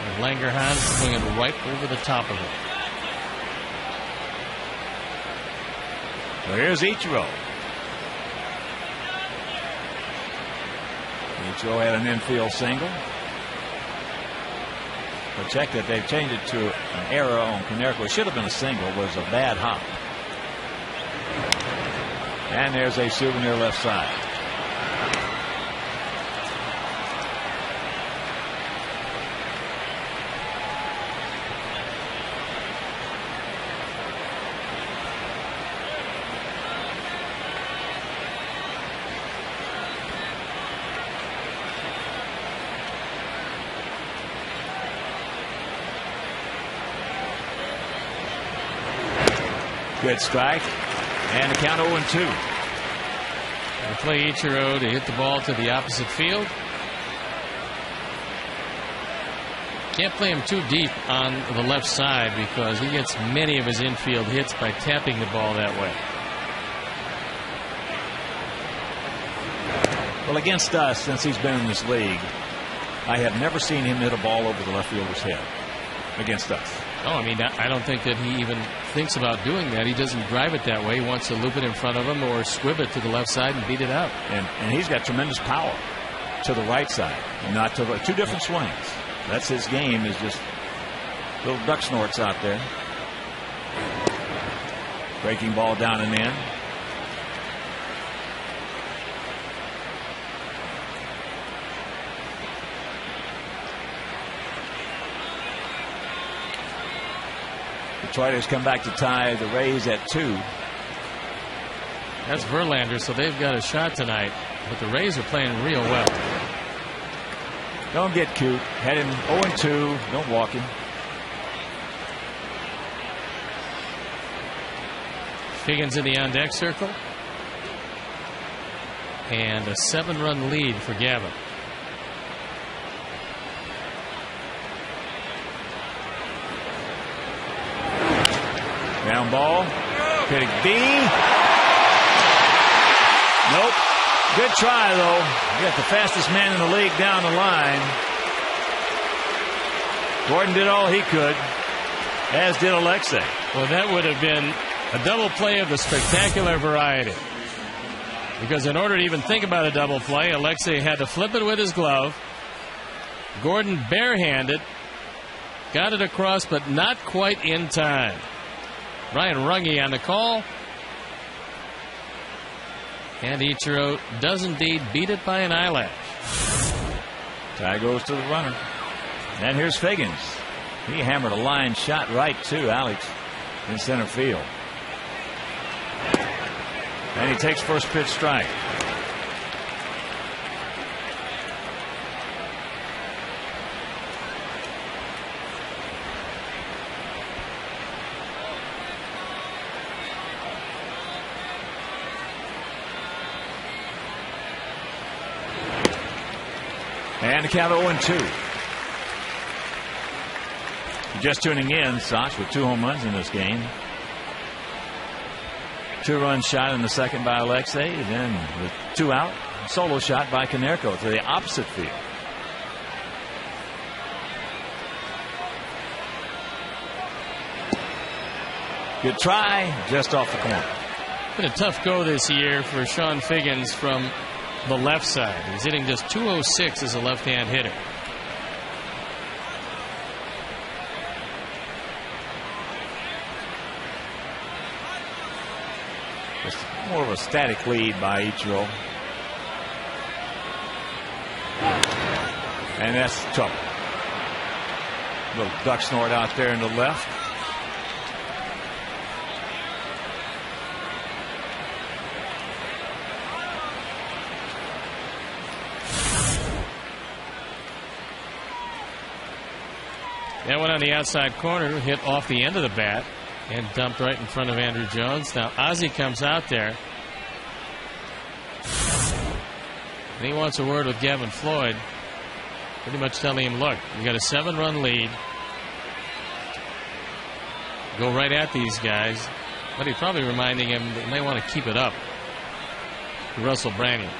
And Langerhans swinging right over the top of it. Well, here's Ichiro. Ichiro had an infield single. But check that they've changed it to an error on Konerko. It should have been a single. It was a bad hop. And there's a souvenir left side. Good strike. And the count 0-2. They play Ichiro to hit the ball to the opposite field. Can't play him too deep on the left side because he gets many of his infield hits by tapping the ball that way. Well, against us, since he's been in this league, I have never seen him hit a ball over the left fielder's head against us. Oh, I mean, I don't think that he even thinks about doing that. He doesn't drive it that way. He wants to loop it in front of him or squib it to the left side and beat it out. And he's got tremendous power to the right side, not to the two different swings. That's his game, is just little duck snorts out there. Breaking ball down and in. Detroit has come back to tie the Rays at 2. That's Verlander, so they've got a shot tonight. But the Rays are playing real well. Don't get cute. Had him 0-2. Don't walk him. Higgins in the on-deck circle. And a 7-run lead for Gavin. Down ball. Hitting B. Nope. Good try, though. You got the fastest man in the league down the line. Gordon did all he could, as did Alexei. Well, that would have been a double play of the spectacular variety. Because in order to even think about a double play, Alexei had to flip it with his glove. Gordon barehanded. Got it across, but not quite in time. Ryan Runge on the call. And Ichiro does indeed beat it by an eyelash. Tie goes to the runner. And here's Figgins. He hammered a line shot right to Alex in center field. And he takes first pitch strike. And the count 0-2. Just tuning in, Sox with 2 home runs in this game. 2-run shot in the second by Alexei. Then with 2 out, solo shot by Konerko to the opposite field. Good try, just off the corner. Been a tough go this year for Sean Figgins from the left side. He's hitting just .206 as a left-hand hitter. Just more of a static lead by Ichiro. And that's trouble. Little duck snort out there in the left. That one on the outside corner, hit off the end of the bat and dumped right in front of Andrew Jones. Now Ozzie comes out there and he wants a word with Gavin Floyd, pretty much telling him, look, you got a 7-run lead, go right at these guys, but he's probably reminding him that he may want to keep it up to Russell Branyan.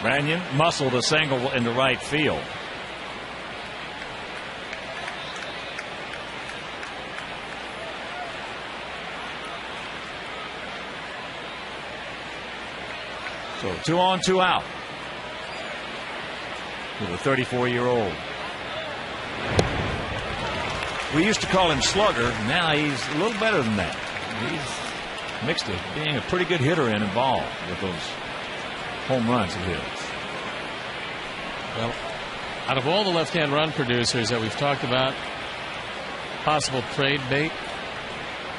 Branyan muscled a single into right field. So 2 on, 2 out with a 34-year-old. We used to call him slugger. Now he's a little better than that. He's mixed it, being a pretty good hitter in and ball with those home runs he hits. Well, out of all the left-hand run producers that we've talked about, possible trade bait,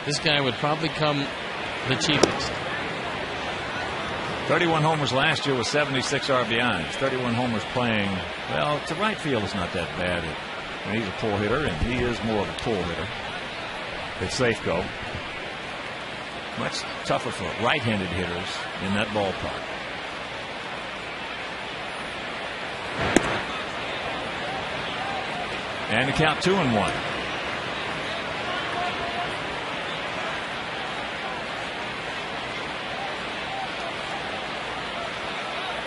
this guy would probably come the cheapest. 31 homers last year with 76 RBIs. 31 homers playing, well, to right field is not that bad. I mean, he's a pull hitter, and he is more of a pull hitter. It's Safeco. Much tougher for right-handed hitters in that ballpark. And the count 2-1.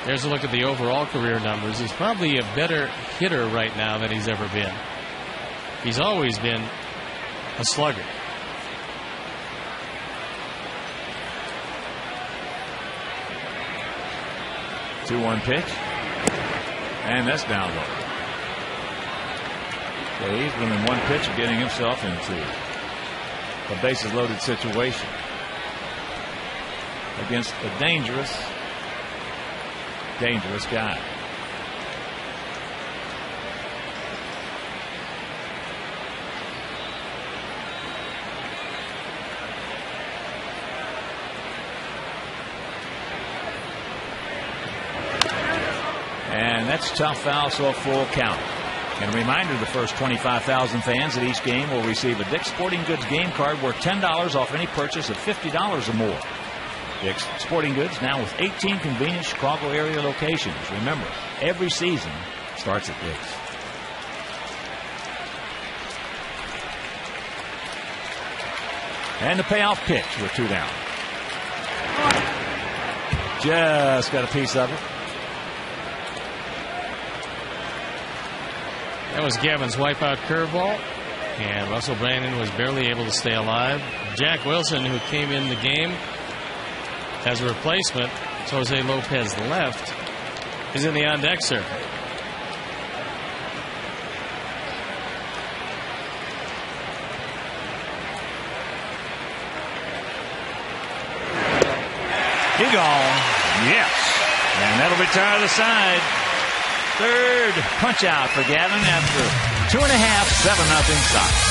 There's a look at the overall career numbers. He's probably a better hitter right now than he's ever been. He's always been a slugger. The 2-1 pitch. And that's down low. So he's been in one pitch of getting himself into a bases loaded situation against a dangerous guy. And that's a tough foul, so a full count. And a reminder, the first 25,000 fans at each game will receive a Dick's Sporting Goods game card worth $10 off any purchase of $50 or more. Dick's Sporting Goods now with 18 convenient Chicago area locations. Remember, every season starts at Dick's. And the payoff pitch with 2 down. Just got a piece of it. That was Gavin's wipeout curveball, and Russell Brandon was barely able to stay alive. Jack Wilson, who came in the game as a replacement, Jose Lopez left, is in the on-deck circuit. He gone. Yes. And that'll retire the side. Third punch out for Gavin after 2.5, 7-0 Sox.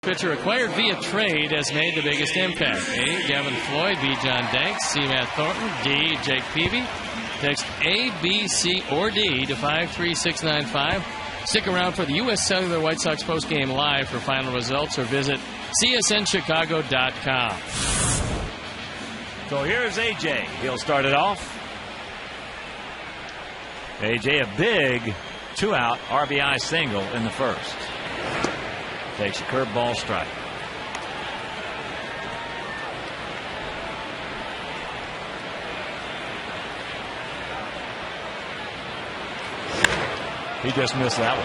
Pitcher acquired via trade has made the biggest impact. A, Gavin Floyd. B, John Danks. C, Matt Thornton. D, Jake Peavy. Text A, B, C, or D to 53695. Stick around for the U.S. Cellular White Sox postgame live for final results, or visit csnchicago.com. So here's A.J. He'll start it off. A.J. a big 2-out RBI single in the first. Takes a curveball strike. He just missed that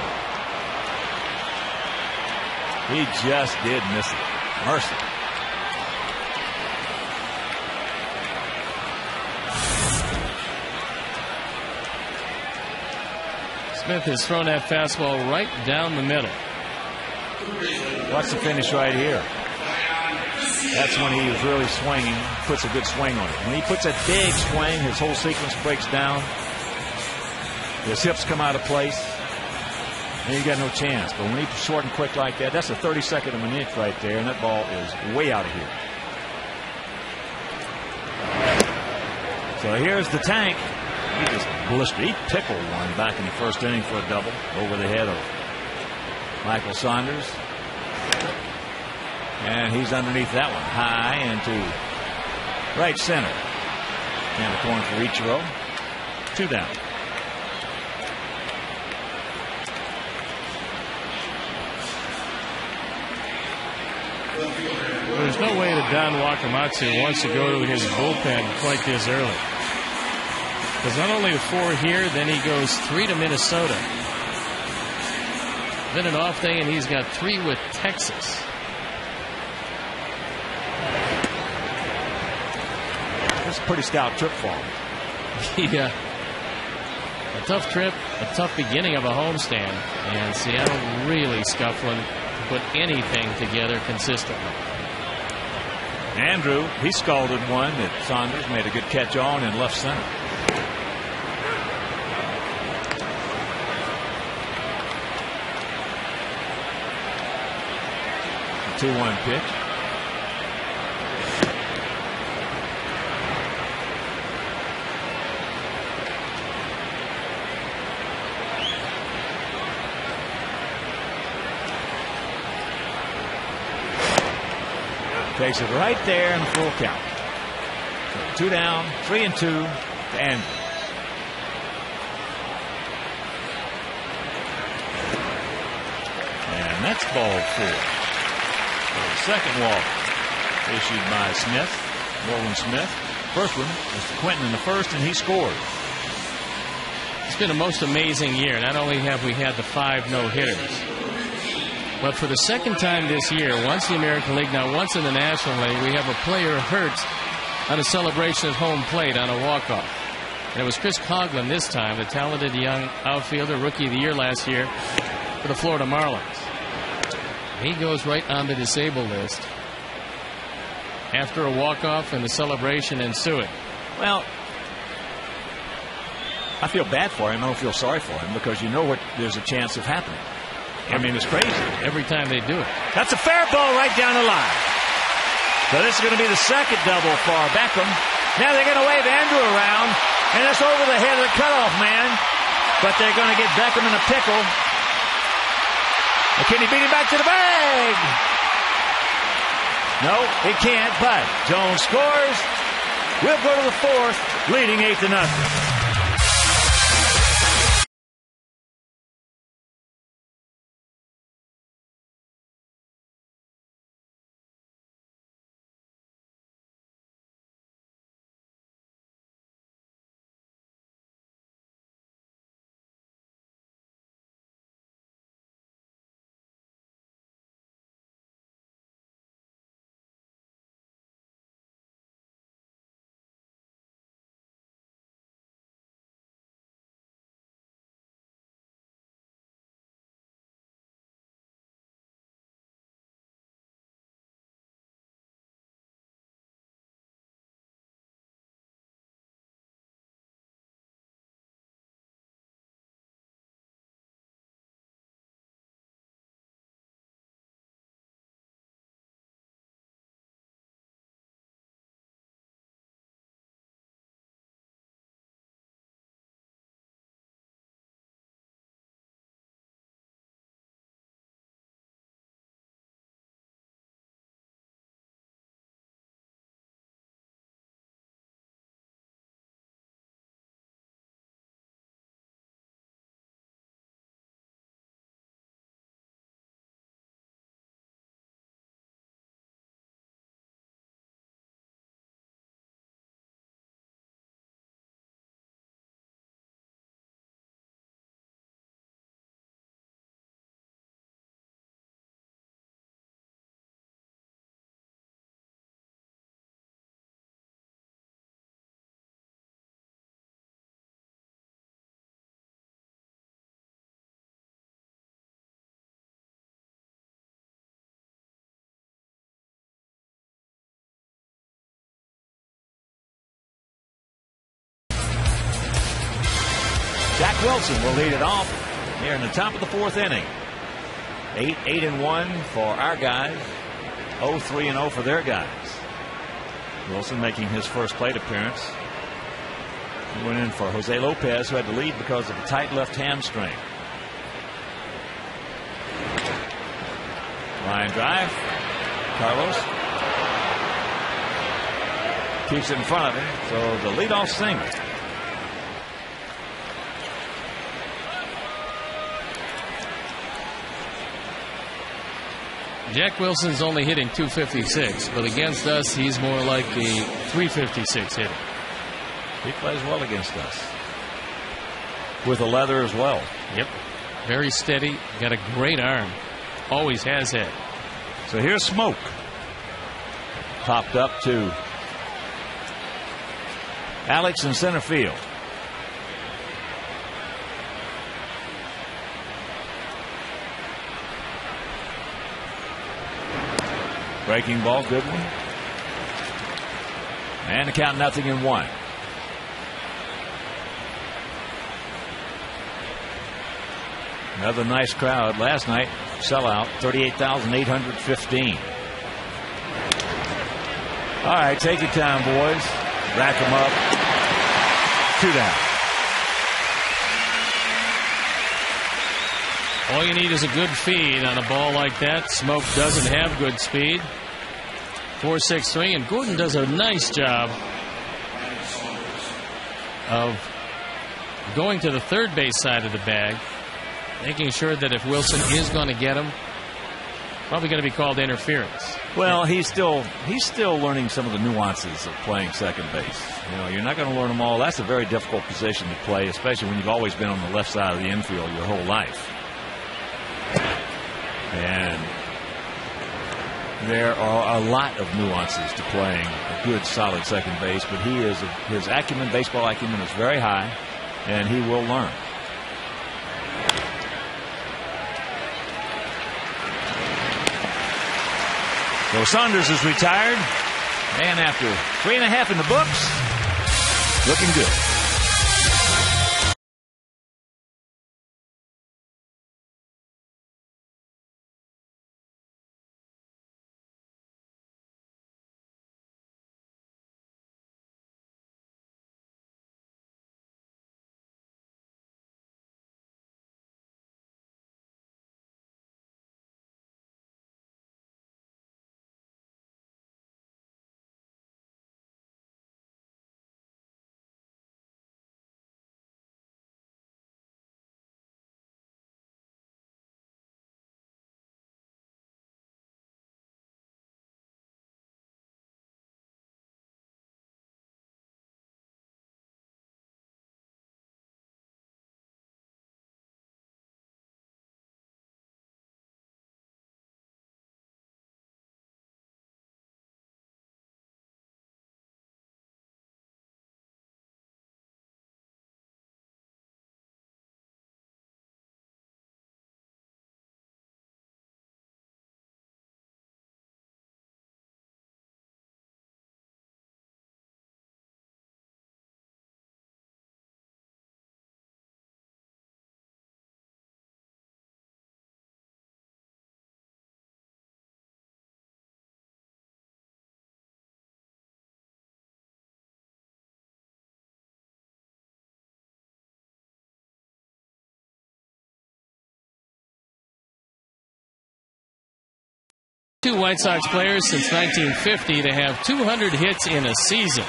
one. He just did miss it. Mercy. Smith has thrown that fastball right down the middle. Watch the finish right here. That's when he was really swinging, puts a good swing on it. When he puts a big swing, his whole sequence breaks down. His hips come out of place. And you got no chance. But when he's short and quick like that, that's a 32nd of an inch right there, and that ball is way out of here. So here's the tank. He just blistered. He tickled one back in the first inning for a double over the head of Michael Saunders. And he's underneath that one, high into right center. And the corner for Ichiro. 2 down. There's no way that Don Wakamatsu wants to go to his bullpen quite this early. Because not only the 4 here, then he goes 3 to Minnesota. Then an off day, and he's got 3 with Texas. That's a pretty stout trip for him. Yeah. A tough trip, a tough beginning of a homestand. And Seattle really scuffling to put anything together consistently. Andrew, he scalded one that Saunders made a good catch on in left center. The 2-1 pitch. Takes it right there in the full count. So 2 down, 3-2 to Andrew. And that's ball 4. So the second walk issued by Smith, Nolan Smith. First one was to Quentin in the first, and he scored. It's been a most amazing year. Not only have we had the 5 no-hitters, but for the second time this year, once in the American League, now once in the National League, we have a player hurt on a celebration at home plate on a walk-off. And it was Chris Coughlin this time, the talented young outfielder, rookie of the year last year for the Florida Marlins. He goes right on the disabled list after a walk-off and the celebration ensuing. Well, I feel bad for him. I don't feel sorry for him because you know what there's a chance of happening. I mean, it's crazy. Every time they do it. That's a fair ball right down the line. So this is going to be the second double for Beckham. Now they're going to wave Andrew around, and it's over the head of the cutoff man. But they're going to get Beckham in a pickle. Can he beat him back to the bag? No, he can't, but Jones scores. We'll go to the 4th, leading 8-0. Jack Wilson will lead it off here in the top of the 4th inning. 8-1 for our guys. 0-3-0 for their guys. Wilson making his first plate appearance. He went in for Jose Lopez, who had to leave because of a tight left hamstring. Line drive. Carlos keeps it in front of him. So the leadoff single. Jack Wilson's only hitting .256, but against us, he's more like a .356 hitter. He plays well against us. With a leather as well. Yep. Very steady. Got a great arm. Always has had. So here's Smoke. Popped up to Alex in center field. Breaking ball, good one. And the count 0-1. Another nice crowd last night. Sellout, 38,815. All right, take your time, boys. Rack them up. 2 down. All you need is a good feed on a ball like that. Smoke doesn't have good speed. 4-6-3, and Gordon does a nice job of going to the third base side of the bag, making sure that if Wilson is going to get him, probably going to be called interference. Well, he's still learning some of the nuances of playing second base. You know, you're not going to learn them all. That's a very difficult position to play, especially when you've always been on the left side of the infield your whole life. And there are a lot of nuances to playing a good, solid second base, but his acumen, baseball acumen, is very high, and he will learn. So Saunders is retired, and after 3.5 in the books, looking good. Two White Sox players since 1950 to have 200 hits in a season.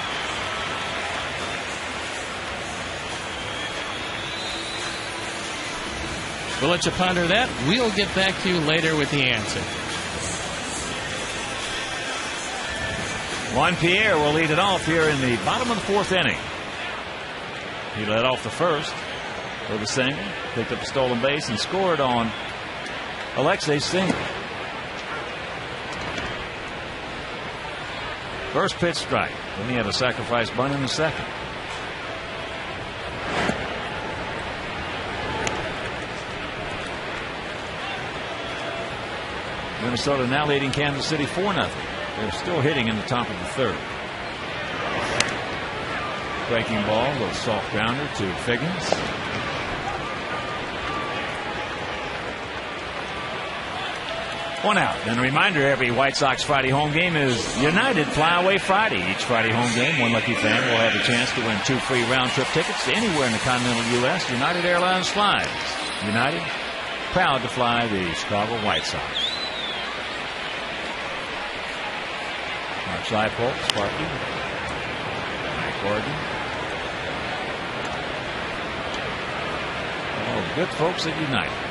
We'll let you ponder that. We'll get back to you later with the answer. Juan Pierre will lead it off here in the bottom of the 4th inning. He led off the first with a single, picked up a stolen base, and scored on Alexei's single. First pitch strike. Then he had a sacrifice bunt in the second. Minnesota now leading Kansas City 4-0. They're still hitting in the top of the third. Breaking ball, a little soft grounder to Figgins. One out. And a reminder, every White Sox Friday home game is United Flyaway Friday. Each Friday home game, one lucky fan will have a chance to win 2 free round-trip tickets to anywhere in the continental U.S. United Airlines flies. United, proud to fly the Chicago White Sox. Mark Leipold, Sparky. Mike Gordon. All the good folks at United.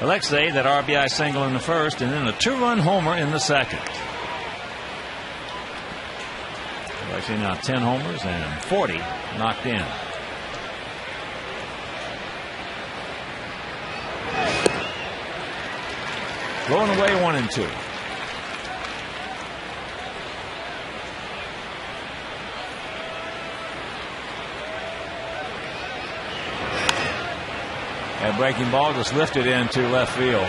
Alexei, that RBI single in the first, and then a 2-run homer in the second. Alexei now 10 homers and 40 knocked in. Blowing away 1-2. That breaking ball just lifted into left field.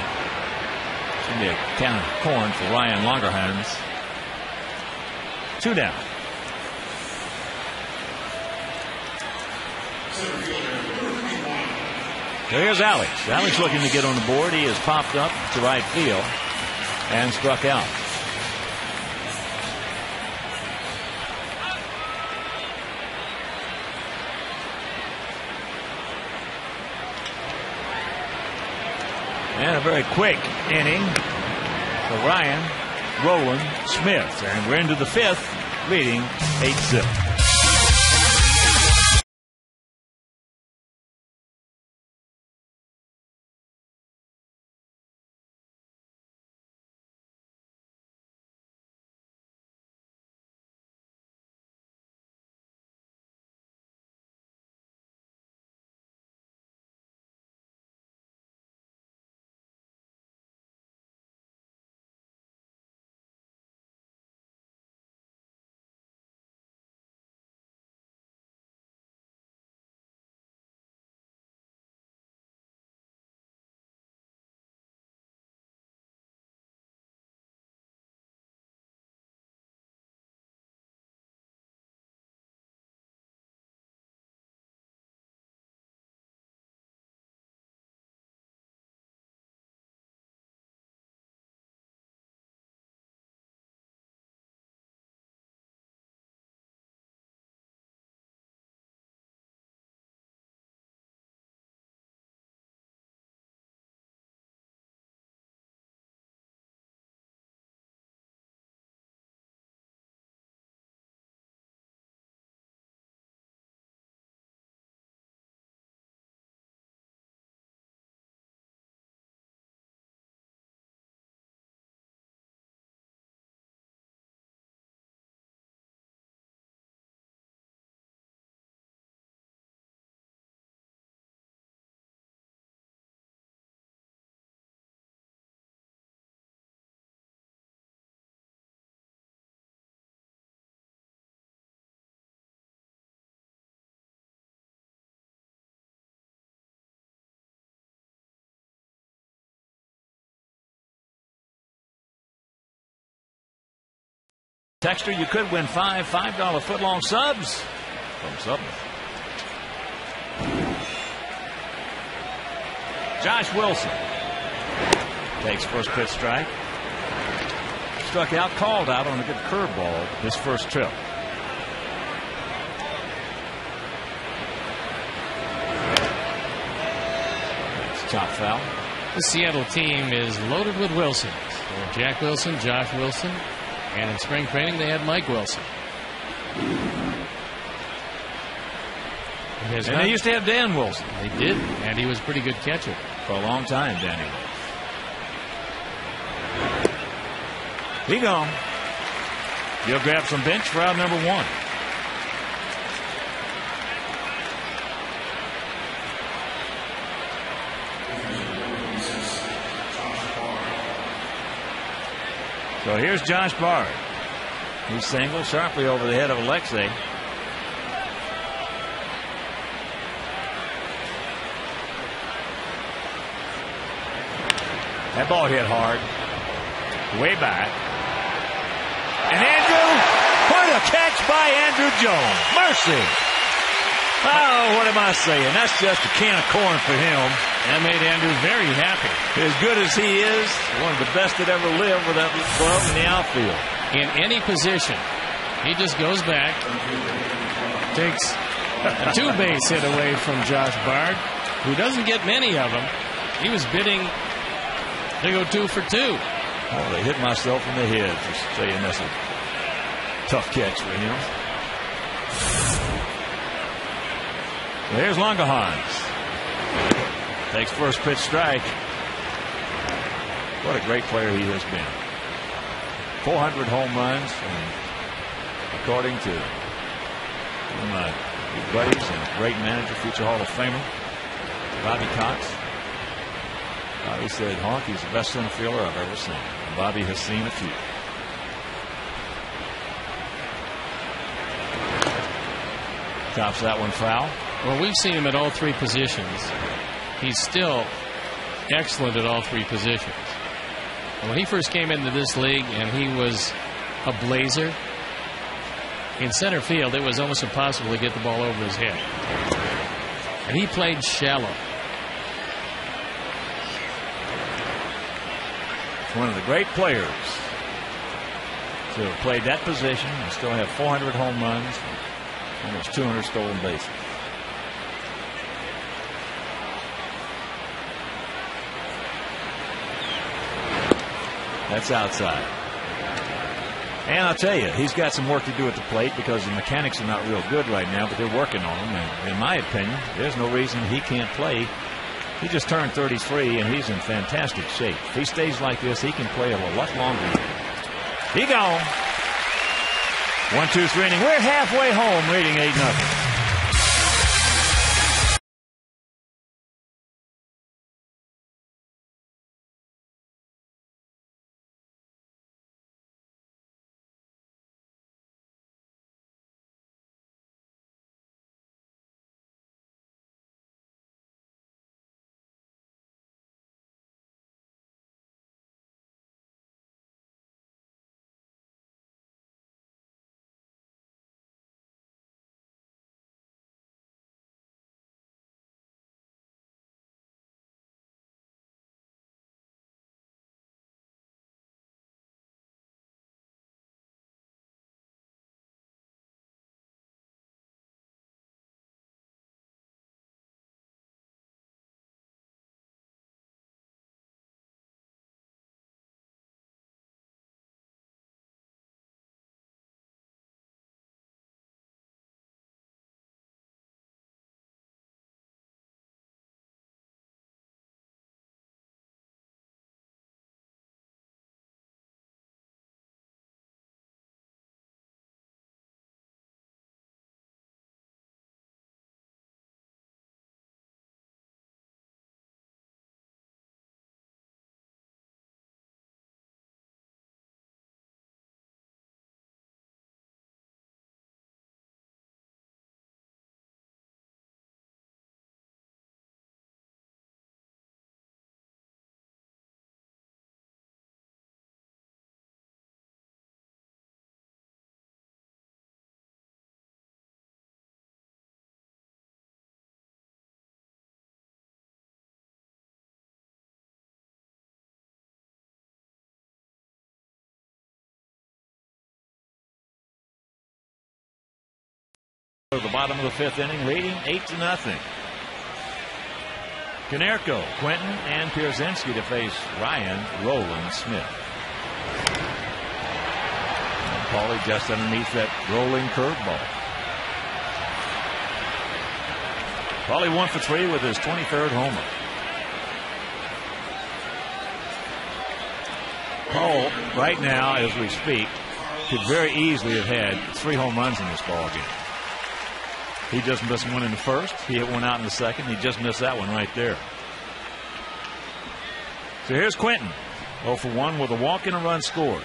It's going to be a can of corn for Ryan Longerhans. 2 down. So here's Alex. Alex looking to get on the board. He has popped up to right field and struck out. And a very quick inning for Ryan Roland Smith. And we're into the 5th, leading 8-0. Texter, you could win $5 footlong subs from Subway. Josh Wilson takes first pitch strike. Struck out, called out on a good curveball his first trip. It's top foul. The Seattle team is loaded with Wilsons. Jack Wilson, Josh Wilson. And in spring training, they had Mike Wilson. And they used to have Dan Wilson. They did, and he was a pretty good catcher. For a long time, Danny was. He gone. You'll grab some bench for out number 1. So here's Josh Bard. He singles sharply over the head of Alexei. That ball hit hard. Way back. And Andrew, what a catch by Andrew Jones. Mercy. Oh, what am I saying? That's just a can of corn for him. That made Andrew very happy. As good as he is, one of the best that ever lived with that glove in the outfield. In any position, he just goes back, takes a 2-base hit away from Josh Bard, who doesn't get many of them. He was bidding to go 2 for 2. Oh, they hit myself in the head for saying that's a tough catch for him. So here's Longerhans. Takes first pitch strike. What a great player he has been. 400 home runs, and according to one of my buddies and great manager, future Hall of Famer, Bobby Cox. Bobby said, Honk, he's the best center fielder I've ever seen. And Bobby has seen a few. Tops that one foul. Well, we've seen him at all 3 positions. He's still excellent at all 3 positions. When he first came into this league and he was a blazer, in center field, it was almost impossible to get the ball over his head. And he played shallow. One of the great players to have played that position and still have 400 home runs, almost 200 stolen bases. That's outside. And I'll tell you, he's got some work to do at the plate because the mechanics are not real good right now, but they're working on him. And in my opinion, there's no reason he can't play. He just turned 33, and he's in fantastic shape. If he stays like this, he can play a lot longer. He gone. 1-2-3 inning. We're halfway home, leading 8-0. The bottom of the fifth inning, leading 8-0. Konerko, Quentin, and Pierzynski to face Ryan Roland Smith. And Paulie just underneath that rolling curveball. Paulie 1 for 3 with his 23rd homer. Paul, right now as we speak, could very easily have had 3 home runs in this ball game. He just missed one in the first. He hit one out in the second. He just missed that one right there. So here's Quentin, 0 for 1 with a walk and a run scored.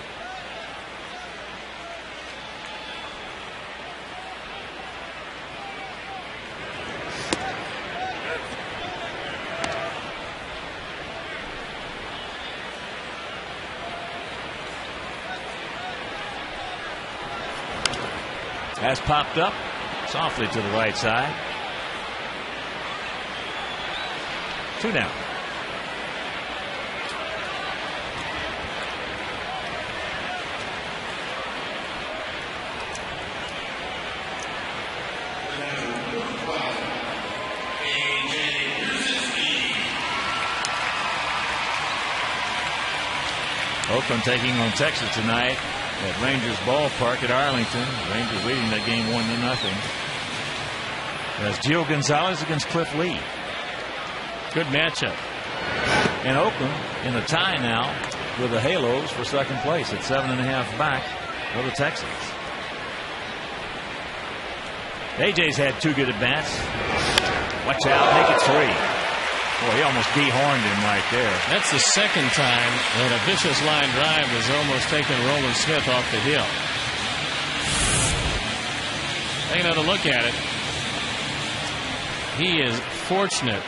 Has popped up softly to the right side. 2 down. Oakland taking on Texas tonight at Rangers Ballpark at Arlington. Rangers leading that game 1-0. As Gio Gonzalez against Cliff Lee. Good matchup. And Oakland in a tie now with the Halos for second place at 7.5 back for the Texans. AJ's had 2 good at bats. Watch out, make it 3. Boy, he almost dehorned him right there. That's the second time that a vicious line drive has almost taken Roland Smith off the hill. Take another look at it. He is fortunate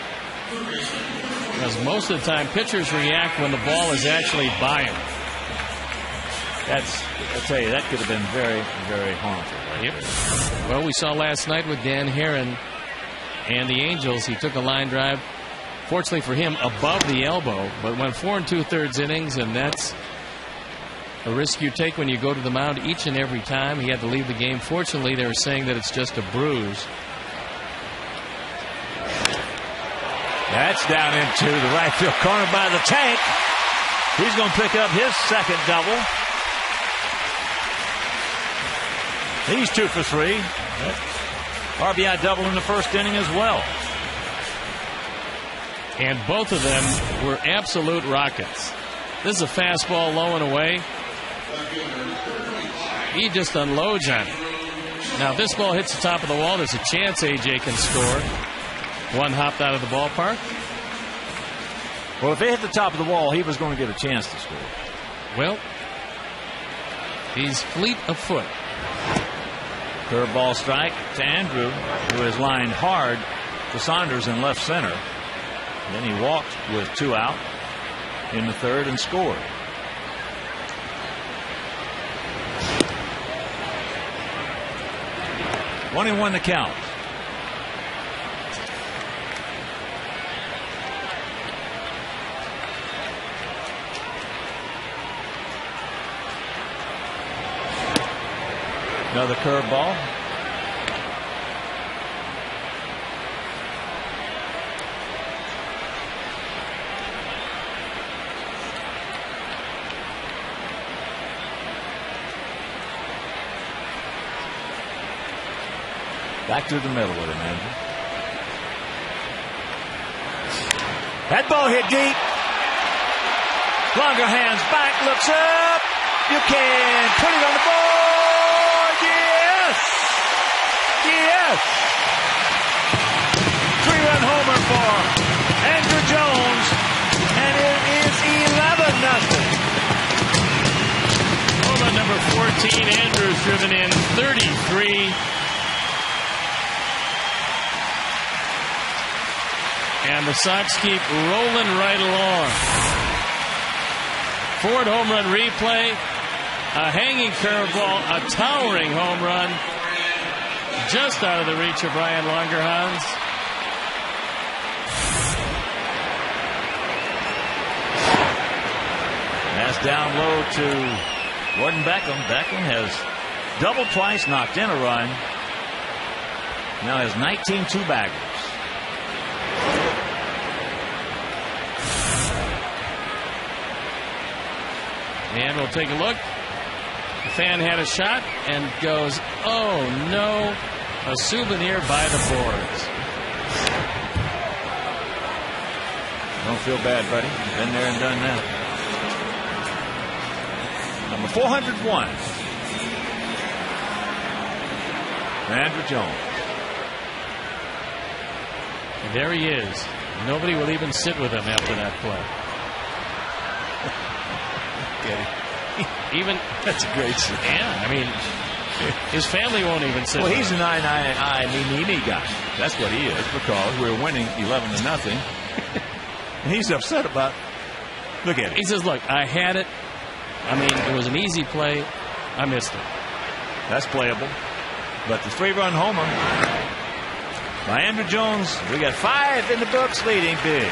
Because most of the time, pitchers react when the ball is actually by them. I tell you, that could have been very, very harmful. Right? Yep. Well, we saw last night with Dan Herron and the Angels, he took a line drive, fortunately for him, above the elbow, but went 4 2/3 innings, and that's a risk you take when you go to the mound each and every time. He had to leave the game. Fortunately, they were saying that it's just a bruise. That's down into the right field corner by the tank. He's going to pick up his second double. He's 2 for 3. RBI double in the first inning as well. And both of them were absolute rockets. This is a fastball low and away. He just unloads on it. Now, if this ball hits the top of the wall, there's a chance A.J. can score. One hopped out of the ballpark. Well, if it hit the top of the wall, he was going to get a chance to score. Well, he's fleet of foot. Curveball strike to Andrew, who is lined hard to Saunders in left center. Then he walked with 2 out in the third and scored. One and one the count. Another curveball. Back to the middle with him, Andrew. That ball hit deep. Longer hands back, looks up. You can put it on the board. Yes! Yes! 3-run homer for Andrew Jones, and it is 11-0. Home run number 14. Andrew's driven in 33. And the Sox keep rolling right along. Ford home run replay. A hanging curveball. A towering home run. Just out of the reach of Brian Longerhans. That's down low to Gordon Beckham. Beckham has doubled twice, knocked in a run. Now has 19 two-baggers. And we'll take a look. The fan had a shot and goes, oh no, a souvenir by the boards. Don't feel bad, buddy. Been there and done that. Number 401. Andrew Jones. And there he is. Nobody will even sit with him after that play. Even that's a great scene. Yeah, I mean, his family won't even sit. Well, he's an me guy. That's what he is, because we're winning 11-0, and he's upset about. Look at it. He says, "Look, I had it. I mean, it was an easy play. I missed it. That's playable." But the 3-run homer by Andrew Jones. We got 5 in the books, leading big.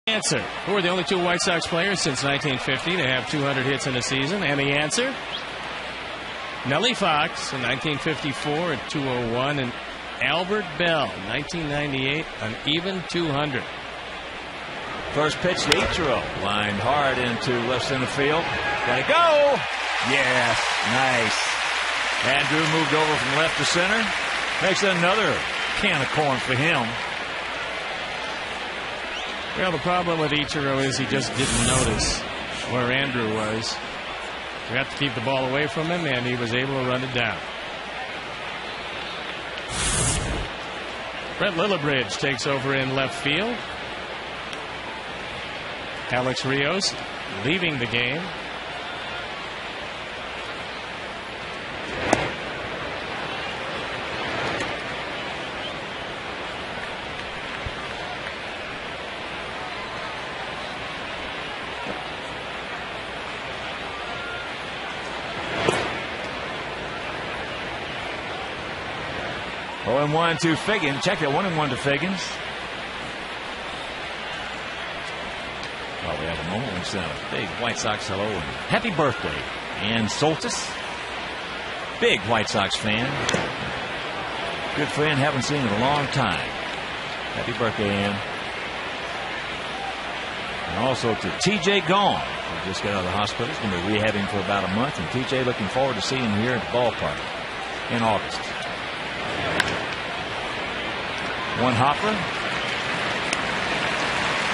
Answer. Who are the only two White Sox players since 1950 to have 200 hits in a season? And the answer? Nellie Fox in 1954 at 201 and Albert Bell, 1998, an even 200. First pitch to Ichiro. Lined hard into left center field. Got to go. Yes, nice. Andrew moved over from left to center. Makes another can of corn for him. Well, the problem with Ichiro is he just didn't notice where Andrew was. We have to keep the ball away from him, and he was able to run it down. Brett Lillibridge takes over in left field. Alex Rios leaving the game. Oh, and 1 to Figgins. Check that 1-1 to Figgins. Well, we have a moment when we send a big White Sox hello and happy birthday. Ann Soltis. Big White Sox fan. Good friend, haven't seen in a long time. Happy birthday, Ann. And also to TJ Gone, who just got out of the hospital. He's going to be rehabbing for about a month. And TJ looking forward to seeing him here at the ballpark in August. One hopper.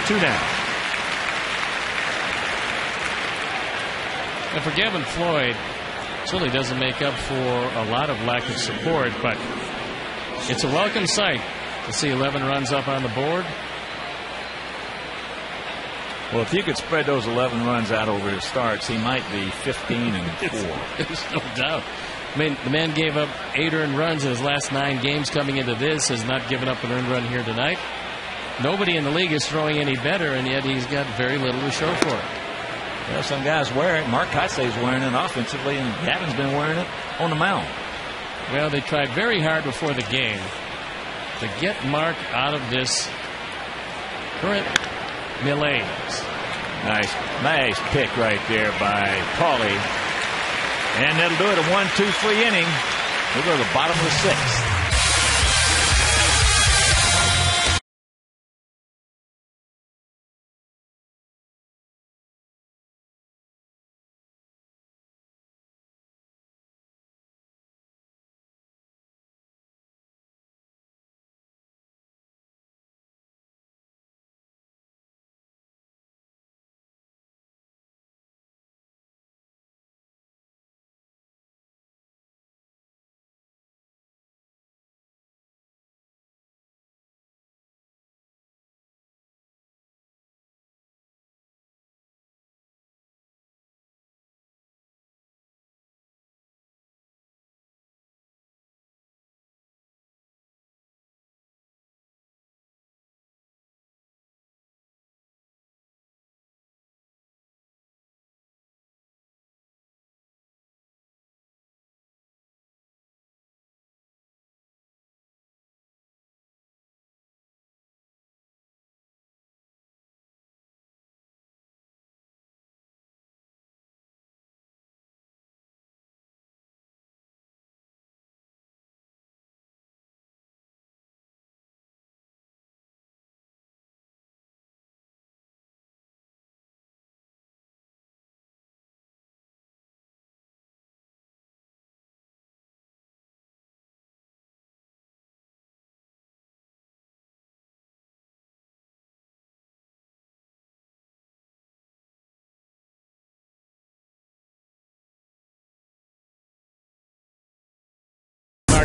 2 down. And for Gavin Floyd, certainly doesn't make up for a lot of lack of support, but it's a welcome sight to see 11 runs up on the board. Well, if you could spread those 11 runs out over his starts, he might be 15-4. There's no doubt. I mean, the man gave up 8 earned runs in his last 9 games coming into this, has not given up an earned run here tonight. Nobody in the league is throwing any better, and yet he's got very little to show for it. Well, some guys wear it. Mark Kotsay's wearing it offensively, and Gavin's been wearing it on the mound. Well, they tried very hard before the game to get Mark out of this current malaise. Nice pick right there by Paulie. And that'll do it. A 1-2-3 inning. We'll go to the bottom of the 6th.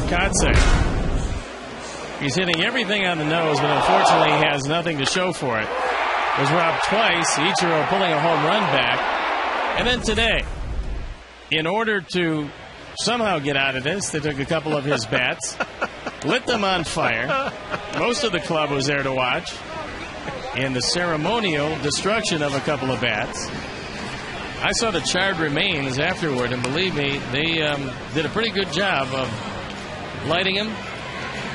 Kotsay. He's hitting everything on the nose, but unfortunately he has nothing to show for it. Was robbed twice. Ichiro pulling a home run back. And then today, in order to somehow get out of this, they took a couple of his bats, lit them on fire. Most of the club was there to watch. And the ceremonial destruction of a couple of bats. I saw the charred remains afterward, and believe me, they did a pretty good job of lighting him.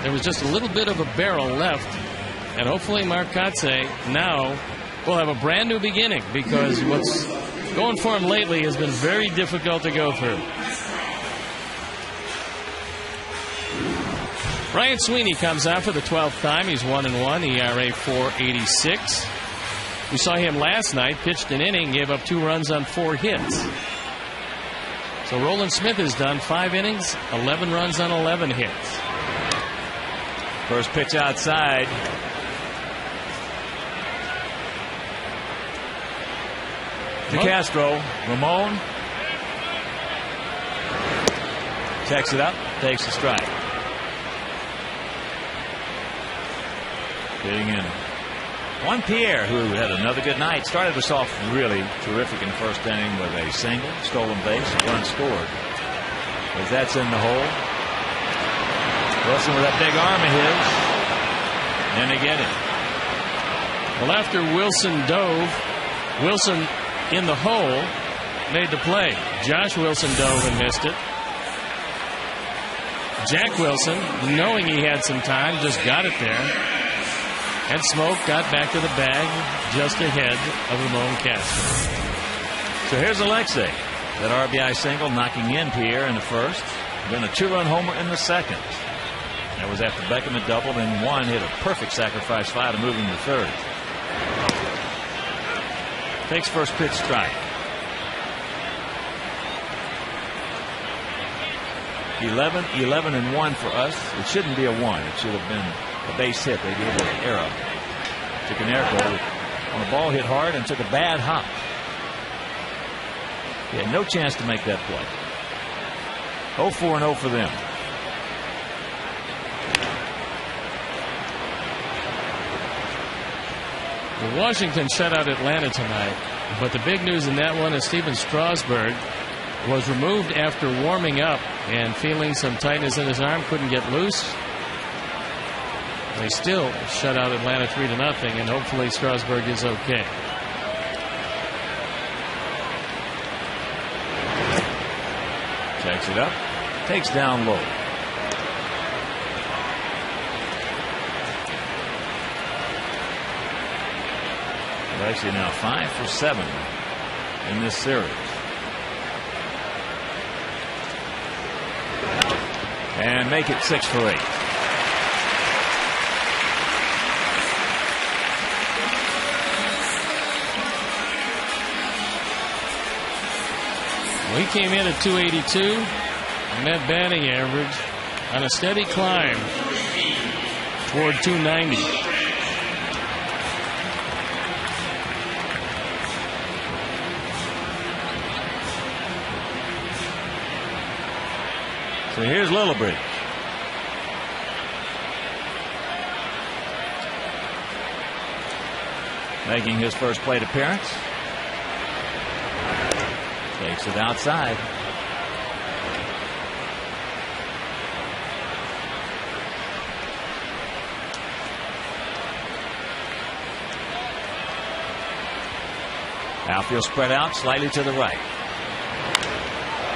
There was just a little bit of a barrel left, and hopefully Mark Kotsay now will have a brand new beginning, because what's going for him lately has been very difficult to go through. Ryan Sweeney comes out for the 12th time. He's 1-1, ERA 4.86. We saw him last night, pitched an inning, gave up 2 runs on 4 hits. So Roland Smith has done 5 innings, 11 runs on 11 hits. First pitch outside. To Castro. Ramon checks it up, takes a strike. Getting in. Juan Pierre, who had another good night, started us off really terrific in the first inning with a single, stolen base, a run scored. As that's in the hole. Wilson with that big arm of his. And they get it. Well, after Wilson dove, Wilson in the hole made the play. Josh Wilson dove and missed it. Jack Wilson, knowing he had some time, just got it there. And Smoke got back to the bag just ahead of Ramon Castro. So here's Alexei. That RBI single knocking in Pierre in the first. Then a 2-run homer in the second. That was after Beckham had doubled, and Juan hit a perfect sacrifice fly to move him to third. Takes first pitch strike. 11-1 for us. It shouldn't be a 1. It should have been a base hit. They gave an error. Took an air goal on the ball, hit hard, and took a bad hop. He had no chance to make that play. 0-4-0 for them. Well, Washington shut out Atlanta tonight, but the big news in that one is Steven Strasburg was removed after warming up and feeling some tightness in his arm, couldn't get loose. They still shut out Atlanta 3-0, and hopefully Strasburg is okay. Checks it up, takes down low. They're actually now 5 for 7 in this series. And make it 6 for 8. Well, he came in at 282, net batting average on a steady climb toward 290. So here's Lillibridge. Making his first plate appearance. Takes it outside. Outfield spread out slightly to the right.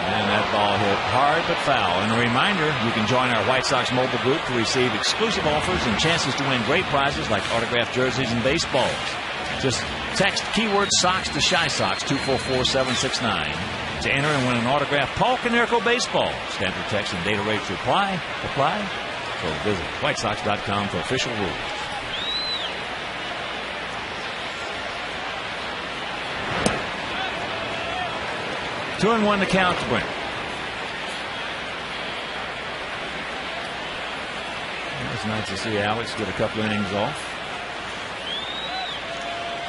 And that ball hit hard but foul. And a reminder, you can join our White Sox mobile group to receive exclusive offers and chances to win great prizes like autographed jerseys and baseballs. Just text keyword Sox to Shy Sox 244-769 to enter and win an autographed Paul Konerko baseball. Standard text and data rates apply. So visit WhiteSox.com for official rules. Two and one to count to Brent. It's nice to see Alex get a couple innings off.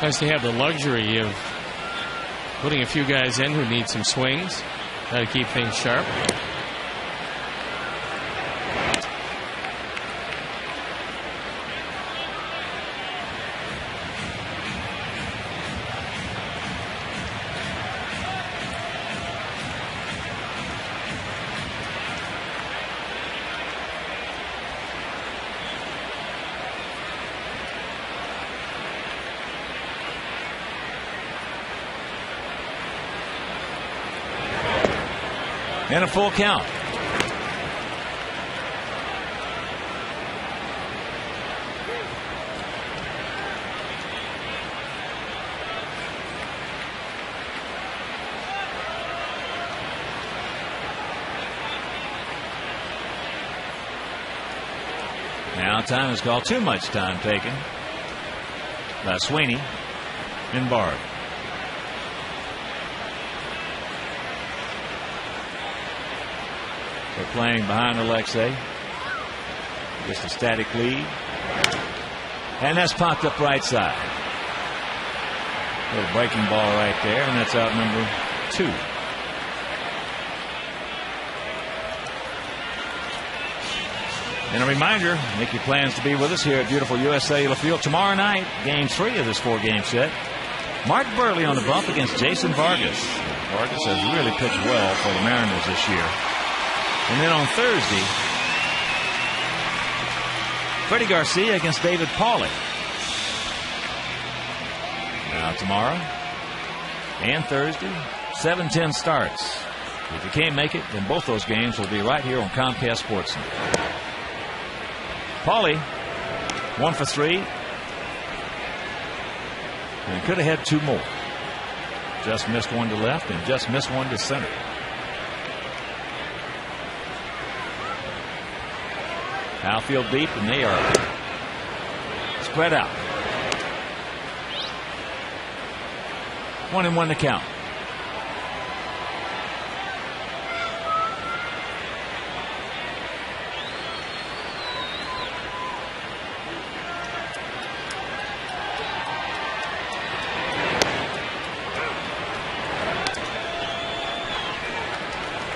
Nice to have the luxury of putting a few guys in who need some swings. Got to keep things sharp. And a full count. Now time is called. Too much time taken by Sweeney and Bard. They're playing behind Alexei. Just a static lead. And that's popped up right side. Little breaking ball right there, and that's out number 2. And a reminder, make your plans to be with us here at beautiful US Cellular Field tomorrow night, game 3 of this 4-game set. Mark Burley on the bump against Jason Vargas. Vargas has really pitched well for the Mariners this year. And then on Thursday, Freddie Garcia against David Pauly. Now tomorrow and Thursday, 7:10 starts. If you can't make it, then both those games will be right here on Comcast Sports Center. Pauly, 1 for 3. And could have had 2 more. Just missed one to left and just missed one to center. Outfield deep, and they are spread out. 1-1 to count.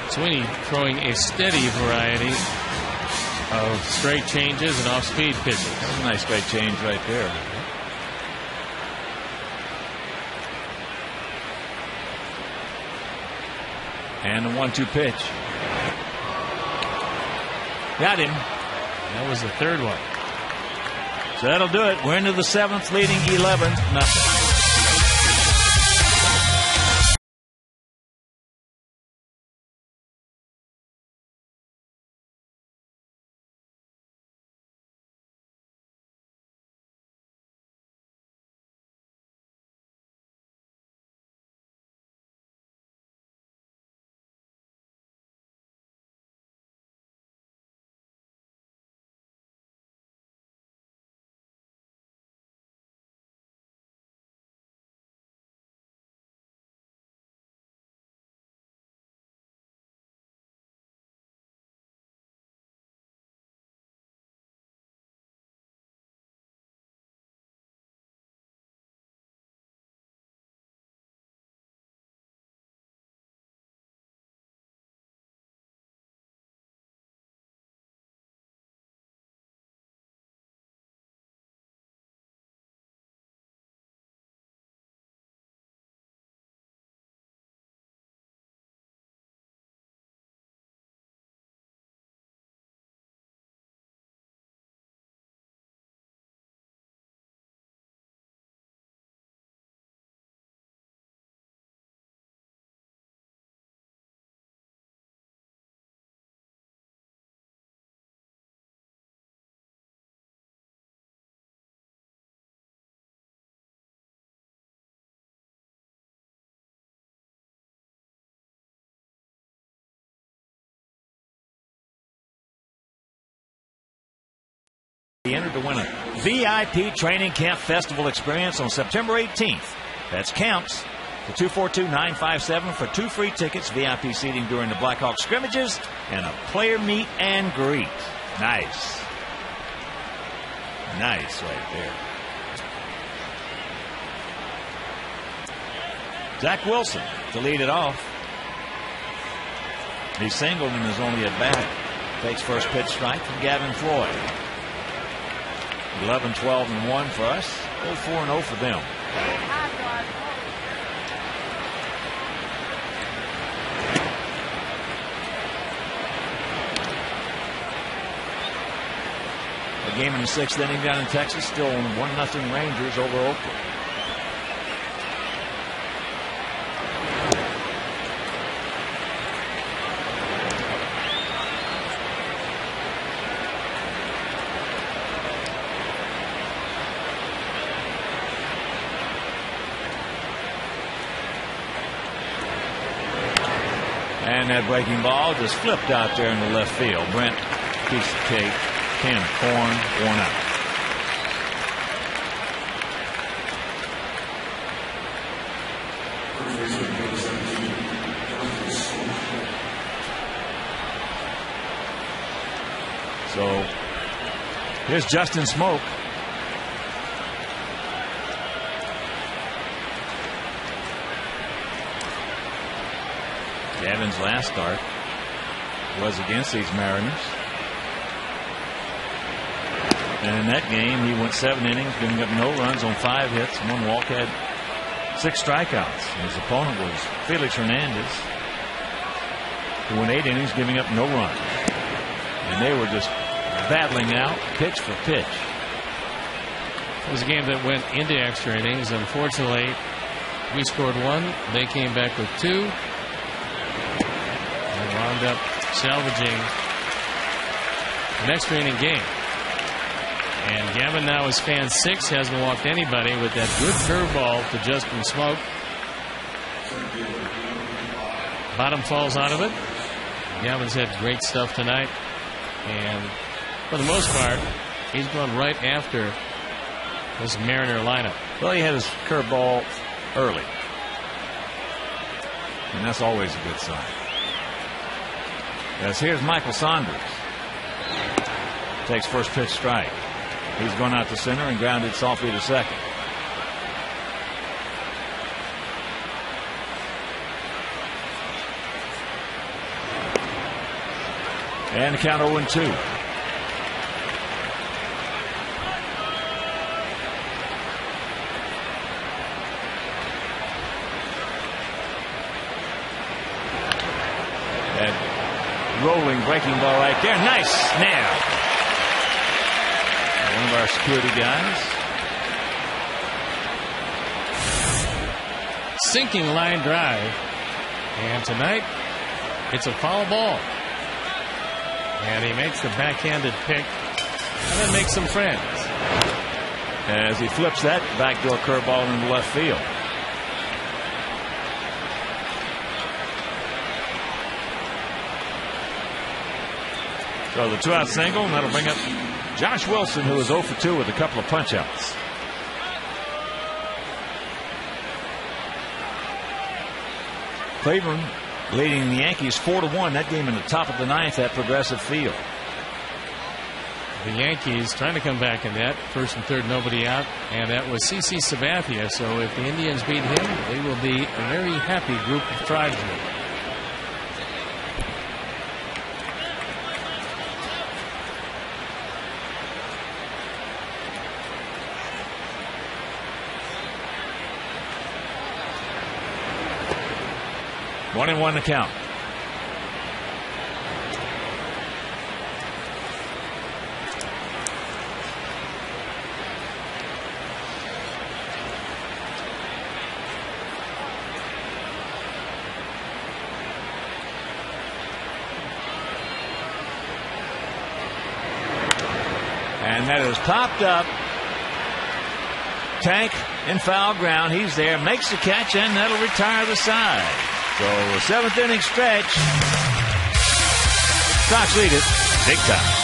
Sweeney throwing a steady variety of straight changes and off-speed pitches. That was a nice straight change right there. And the 1-2 pitch. Got him. That was the third one. So that'll do it. We're into the 7th, leading 11-0. He entered to win a VIP Training Camp Festival experience on September 18th. That's Camps for 242-957 for 2 free tickets, VIP seating during the Blackhawks scrimmages, and a player meet and greet. Nice. Nice right there. Zach Wilson to lead it off. He's singled and is only at bat. Takes first pitch strike from Gavin Floyd. 11-12-1 for us. 0-4-0 for them. A game in the 6th inning down in Texas, still 1-0 Rangers over Oakland. And that breaking ball just flipped out there in the left field. Brent, piece of cake. can of corn, 1 out. So here's Justin Smoke. Gavin's last start was against these Mariners. And in that game, he went 7 innings, giving up no runs on 5 hits, 1 walk, had 6 strikeouts. His opponent was Felix Hernandez, who went 8 innings, giving up no runs. And they were just battling out pitch for pitch. It was a game that went into extra innings. Unfortunately, we scored 1. They came back with 2. And wound up salvaging an extra inning game. And Gavin now is fan 6. Hasn't walked anybody with that good curveball to Justin Smoke. Bottom falls out of it. Gavin's had great stuff tonight. And for the most part, he's gone right after this Mariner lineup. Well, he had his curveball early. And that's always a good sign. As here's Michael Saunders. Takes first pitch strike. He's gone out to center and grounded softly to second. And the count 0-2. That rolling breaking ball right there. Nice snap. One of our security guys. Sinking line drive. And tonight, it's a foul ball. And he makes the backhanded pick and then makes some friends. As he flips that backdoor curveball into left field. So the 2-out single, and that'll bring up Josh Wilson, who is 0 for 2 with a couple of punch-outs. Cleveland leading the Yankees 4-1. That game in the top of the 9th at Progressive Field. The Yankees trying to come back in that. First and third, nobody out. And that was CC Sabathia. So if the Indians beat him, they will be a very happy group of tribesmen. One and one to count. And that is popped up. Tank in foul ground. He's there, makes the catch, and that'll retire the side. So a 7th inning stretch. Sox lead it big time.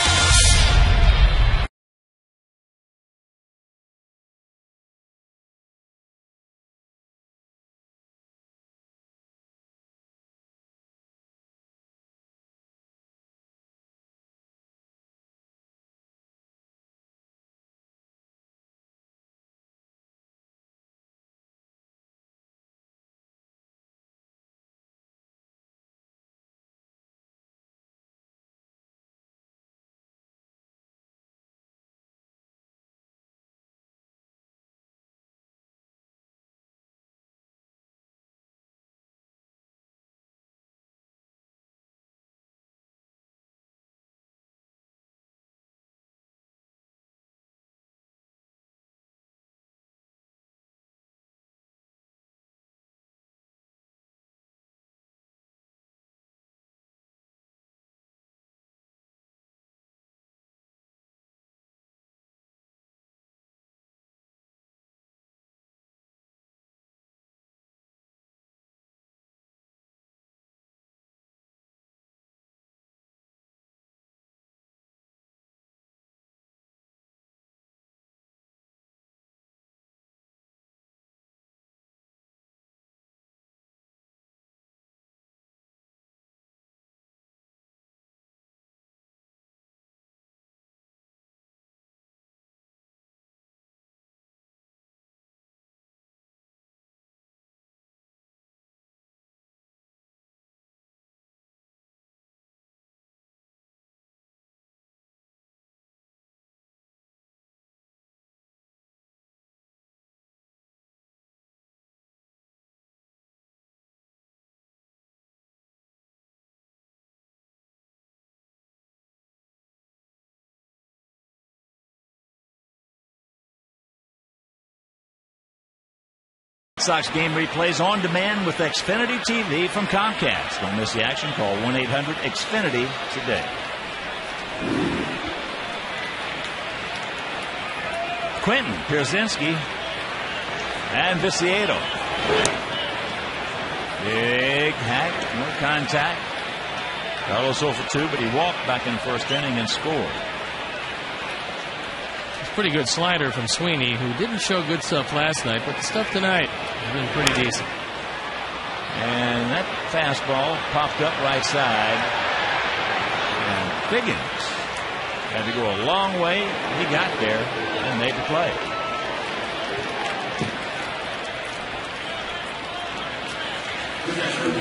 Sox game replays on demand with Xfinity TV from Comcast. Don't miss the action. Call 1-800-XFINITY today. Quinton, Pierzynski, and Viciedo. Big hack, no contact. Carlos 0 for 2, but he walked back in the first inning and scored. Pretty good slider from Sweeney, who didn't show good stuff last night, but the stuff tonight has been pretty decent. And that fastball popped up right side. And Biggins had to go a long way. He got there and made the play.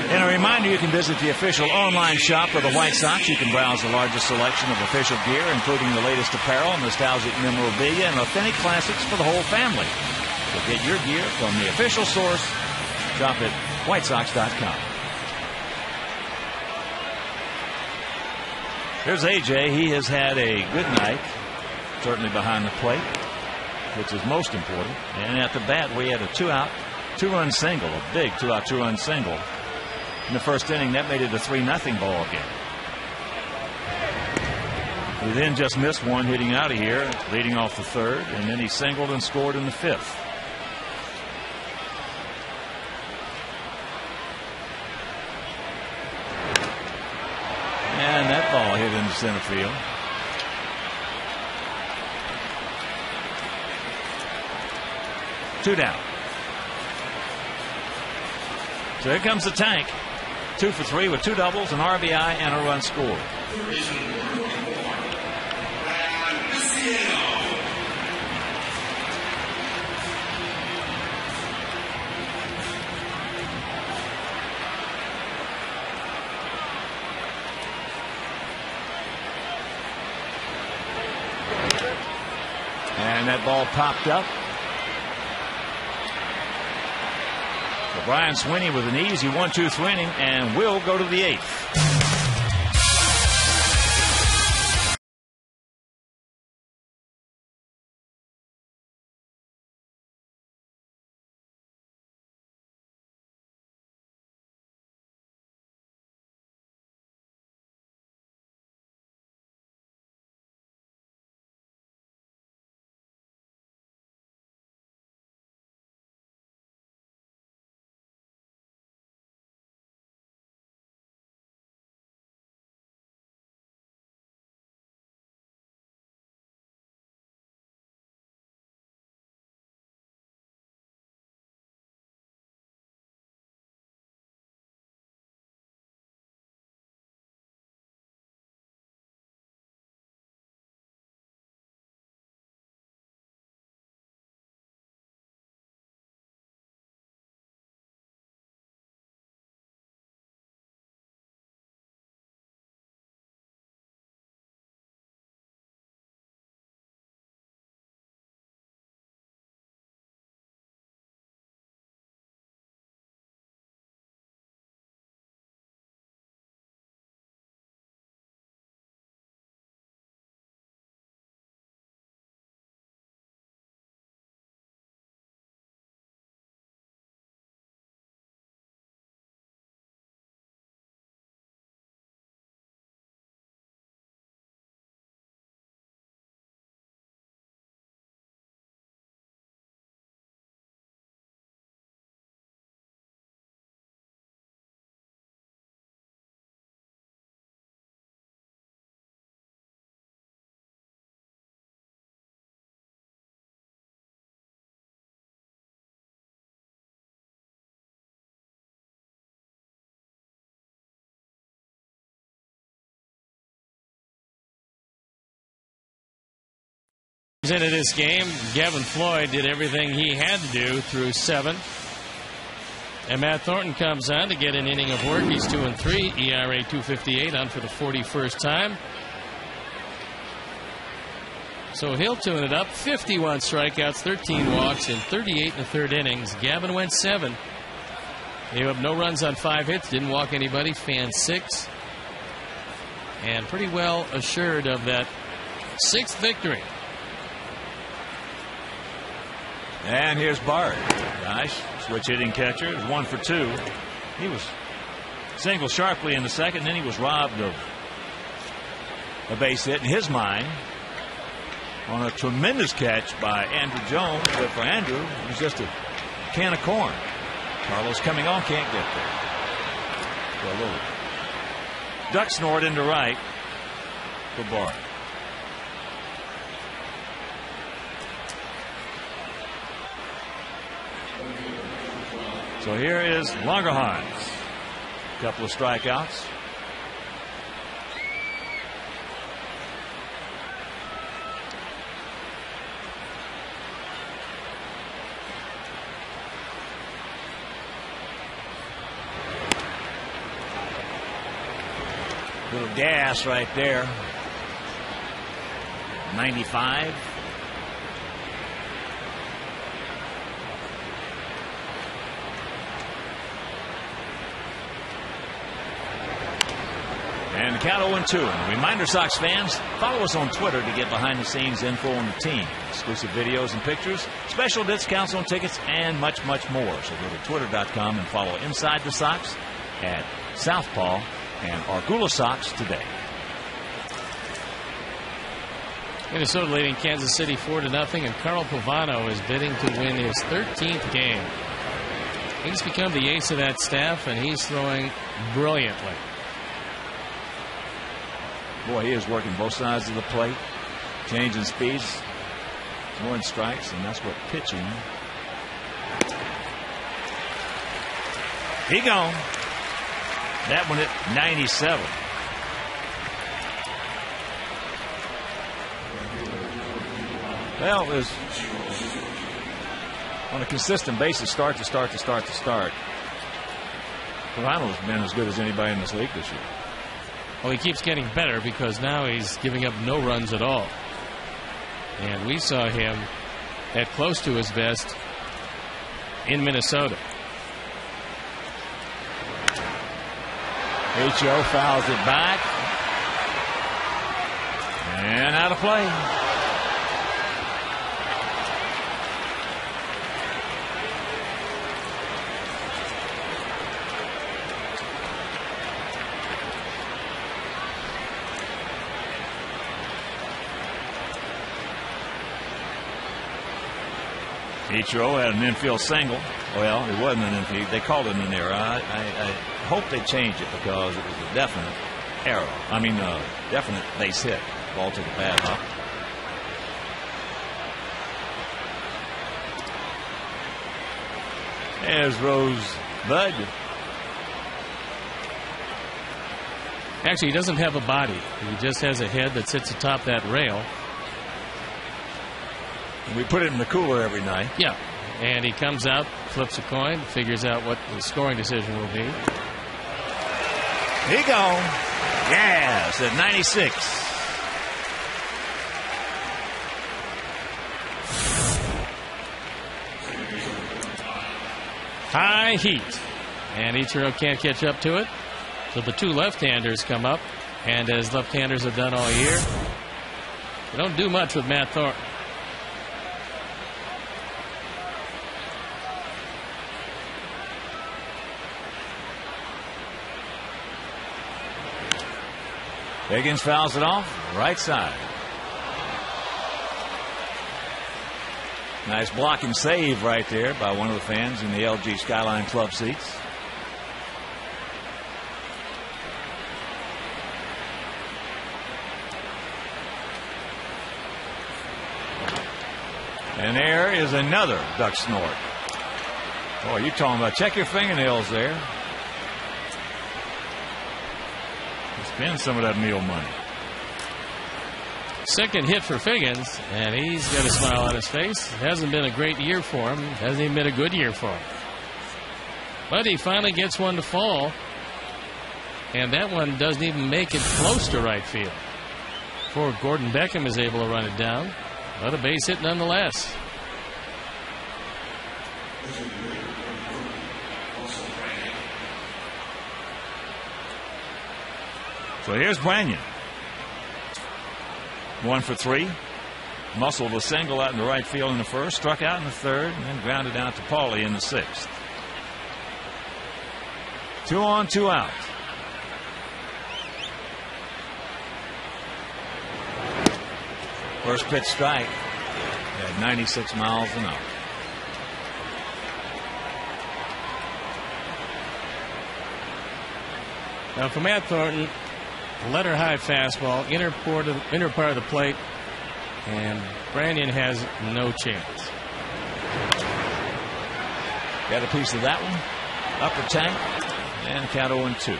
And a reminder, you can visit the official online shop of the White Sox. You can browse the largest selection of official gear, including the latest apparel, nostalgic memorabilia, and authentic classics for the whole family. So get your gear from the official source. Shop at WhiteSox.com. Here's A.J. He has had a good night, certainly behind the plate, which is most important. And at the bat, we had a 2-out, 2-run single, a big 2-out, 2-run single. In the first inning, that made it a 3-0 ball game. He then just missed one hitting out of here, leading off the third, and then he singled and scored in the fifth. And that ball hit into center field. Two down. So here comes the tank. 2 for 3 with 2 doubles, an RBI, and a run scored. And that ball popped up. So Brian Sweeney with an easy 1-2 swing and will go to the 8th. Into this game, Gavin Floyd did everything he had to do through 7. And Matt Thornton comes on to get an inning of work. He's 2-3, ERA 2.58, on for the 41st time. So he'll tune it up. 51 strikeouts, 13 walks in 38 in the third innings. Gavin went 7. Gave up no runs on 5 hits, didn't walk anybody, fanned 6. And pretty well assured of that 6th victory. And here's Bart. Nice switch hitting catcher. It was 1 for 2. He was singled sharply in the second, then he was robbed of a base hit in his mind on a tremendous catch by Andrew Jones. But for Andrew, it was just a can of corn. Carlos coming on, can't get there. So a little duck snort into right for Bart. So here is Langerhans. A couple of strikeouts. Little gas right there. 95. And the count 0-2. And reminder, Sox fans, follow us on Twitter to get behind-the-scenes info on the team. Exclusive videos and pictures, special discounts on tickets, and much, much more. So go to twitter.com and follow Inside the Sox at Southpaw and Argula Sox today. Minnesota leading Kansas City 4-0, and Carl Pavano is bidding to win his 13th game. He's become the ace of that staff, and he's throwing brilliantly. Boy, he is working both sides of the plate, changing speeds, throwing strikes, and that's what pitching. He gone. That one at 97. Well, it was on a consistent basis, start to start. Pavano's been as good as anybody in this league this year. Well, he keeps getting better because now he's giving up no runs at all. And we saw him at close to his best in Minnesota. H.O. fouls it back. And out of play. Ichiro had an infield single. Well, it wasn't an infield. They called it an error. I hope they change it because it was a definite error. I mean, definite base hit. Ball took a bad hop. There's Rosebud. Actually, he doesn't have a body. He just has a head that sits atop that rail. We put it in the cooler every night. Yeah. And he comes out, flips a coin, figures out what the scoring decision will be. He gone. Yes, at 96. High heat. And Ichiro can't catch up to it. So the two left-handers come up. And as left-handers have done all year, they don't do much with Matt Thornton. Higgins fouls it off, right side. Nice blocking save right there by one of the fans in the LG Skyline Club seats. And there is another duck snort. Boy, you're talking about check your fingernails there. Spend some of that meal money. Second hit for Figgins, and he's got a smile on his face. It hasn't been a great year for him. Hasn't even been a good year for him. But he finally gets one to fall, and that one doesn't even make it close to right field. Before Gordon Beckham is able to run it down, but a base hit nonetheless. So here's Branyan. 1 for 3. muscled a single out in the right field in the first, struck out in the third, and then grounded out to Paulie in the sixth. 2 on, 2 out. First pitch strike at 96 miles an hour. Now for Matt Thornton, letter high fastball, inner part of the plate, and Branyan has no chance. Got a piece of that one. Upper tank, and count 0-2.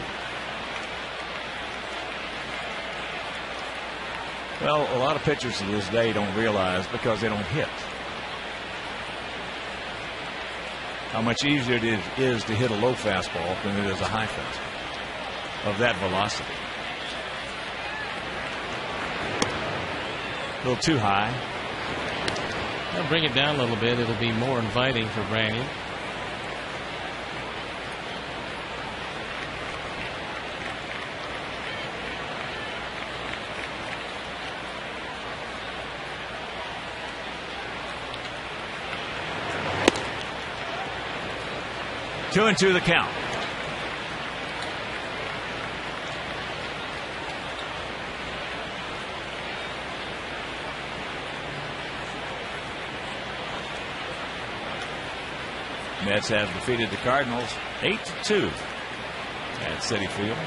Well, a lot of pitchers to this day don't realize, because they don't hit, how much easier it is to hit a low fastball than it is a high fastball of that velocity. A little too high. I'll bring it down a little bit. It'll be more inviting for Branyan. Two and 2 the count. Mets have defeated the Cardinals 8-2 at Citi Field.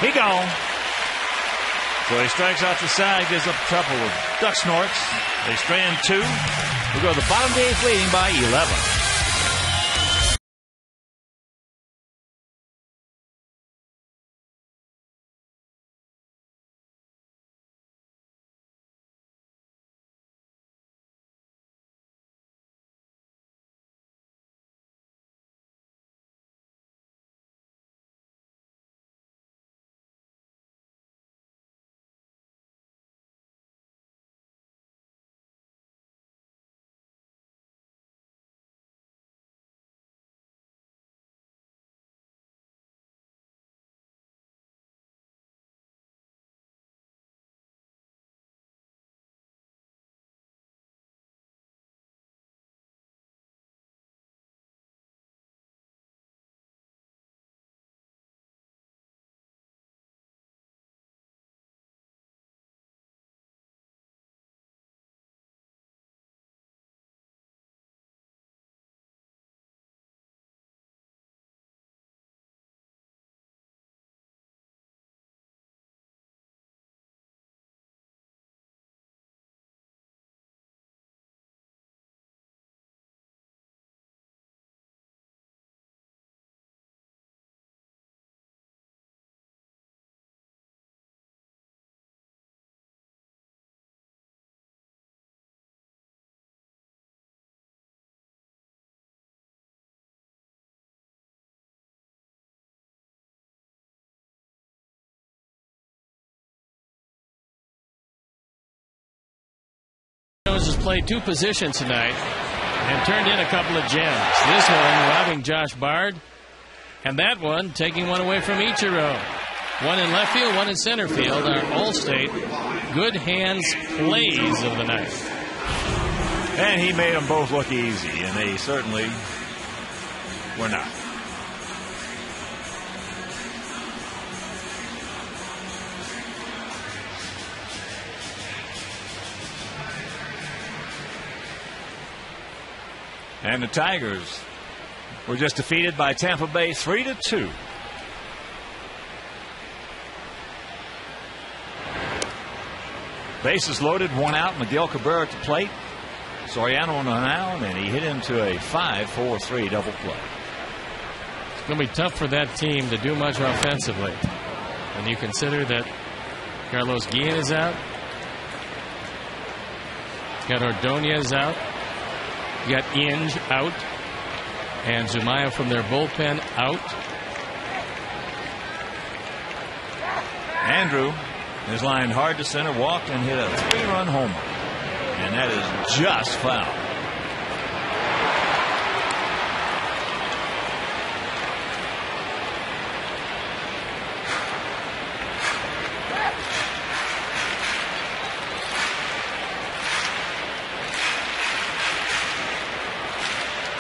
He gone. So he strikes out the side, gives up a couple of duck snorts. They strand 2. We go to the bottom of the 8th, leading by 11. Has played 2 positions tonight and turned in a couple of gems. This one robbing Josh Bard, and that one taking one away from Ichiro. One in left field, one in center field. Our All-State good hands plays of the night. And he made them both look easy, and they certainly were not. And the Tigers were just defeated by Tampa Bay 3-2. Bases loaded, 1 out. Miguel Cabrera at the plate. Soriano on the mound, and he hit into a 5-4-3 double play. It's going to be tough for that team to do much offensively. When you consider that Carlos Guillen is out, got Ordonez out, you got Inge out, and Zumaya from their bullpen out. Andrew is lined hard to center, walked and hit a 3-run homer, and that is just foul.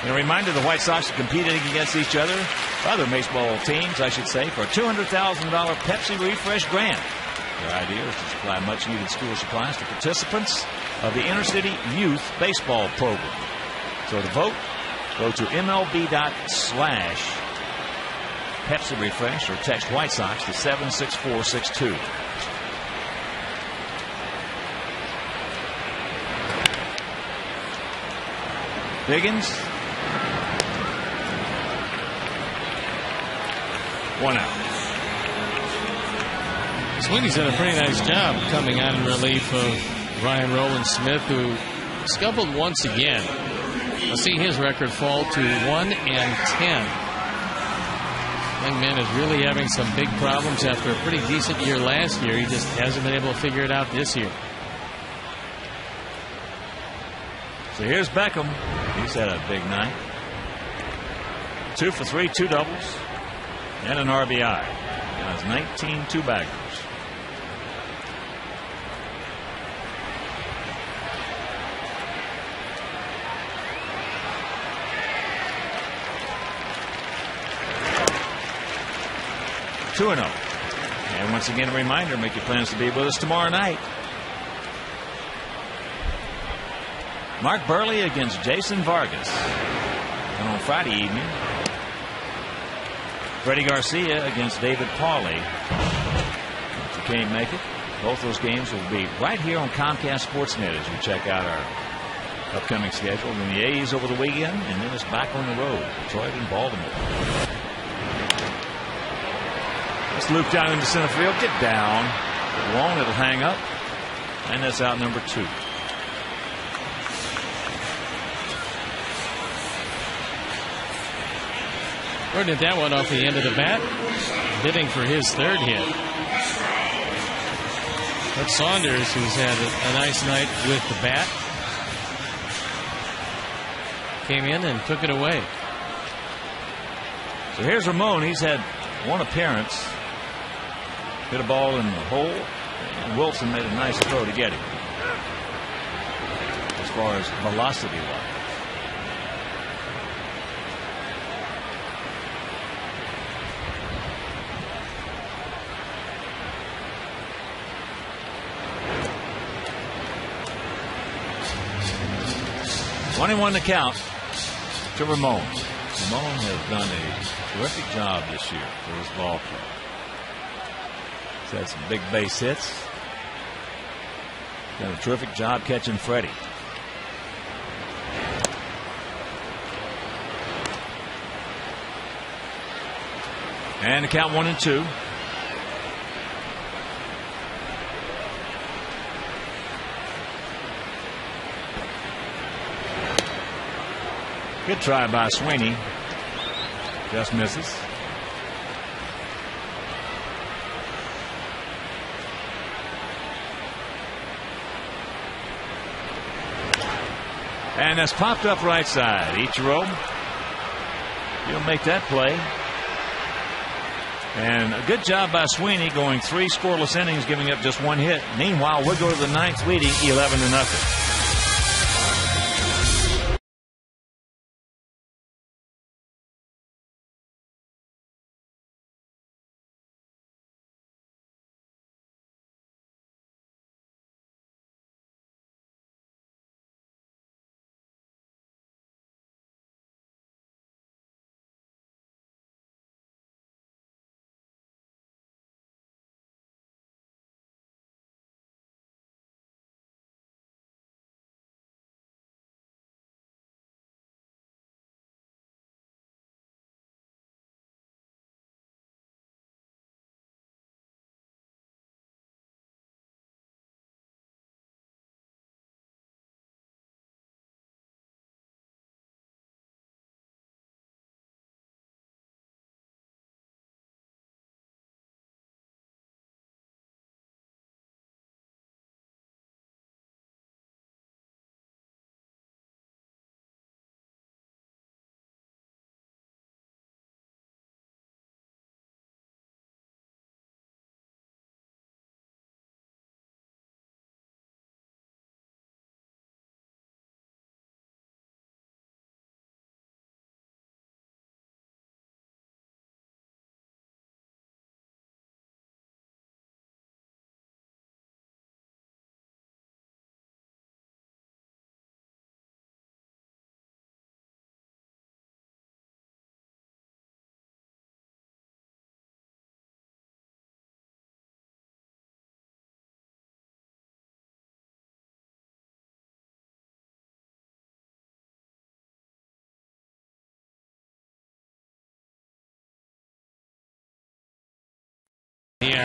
And a reminder, the White Sox are competing against each other, other baseball teams, I should say, for a $200,000 Pepsi Refresh grant. Their idea is to supply much-needed school supplies to participants of the Inner-City Youth Baseball Program. So to vote, go to MLB./Pepsi Refresh or text White Sox to 76462. Higgins. 1 out. Sweeney's done a pretty nice job coming on in relief of Ryan Rowland-Smith, who scuffled once again. We'll see his record fall to 1-10. Young man is really having some big problems after a pretty decent year last year. He just hasn't been able to figure it out this year. So here's Beckham. He's had a big night. 2 for 3, 2 doubles, and an RBI. Now it's 19 two-baggers. Two and 0. And once again, a reminder, make your plans to be with us tomorrow night. Mark Burley against Jason Vargas. And on Friday evening, Freddie Garcia against David Pauly. If you can't make it, both those games will be right here on Comcast Sportsnet as you check out our upcoming schedule. And the A's over the weekend, and then it's back on the road, Detroit and Baltimore. Let's loop down into center field. Get down. Get long, it'll hang up. And that's out number 2. Gordon hit that one off the end of the bat, bidding for his 3rd hit. But Saunders, who's had a nice night with the bat, came in and took it away. So here's Ramon. He's had 1 appearance. Hit a ball in the hole, and Wilson made a nice throw to get him. As far as velocity-wise. One to count to Ramon. Ramon has done a terrific job this year for his ball club. He's had some big base hits. Done a terrific job catching Freddie. And the count 1-2. Good try by Sweeney. Just misses. And that's popped up right side. Ichiro, he'll make that play. And a good job by Sweeney, going 3 scoreless innings, giving up just 1 hit. Meanwhile, we'll go to the 9th, leading 11-0.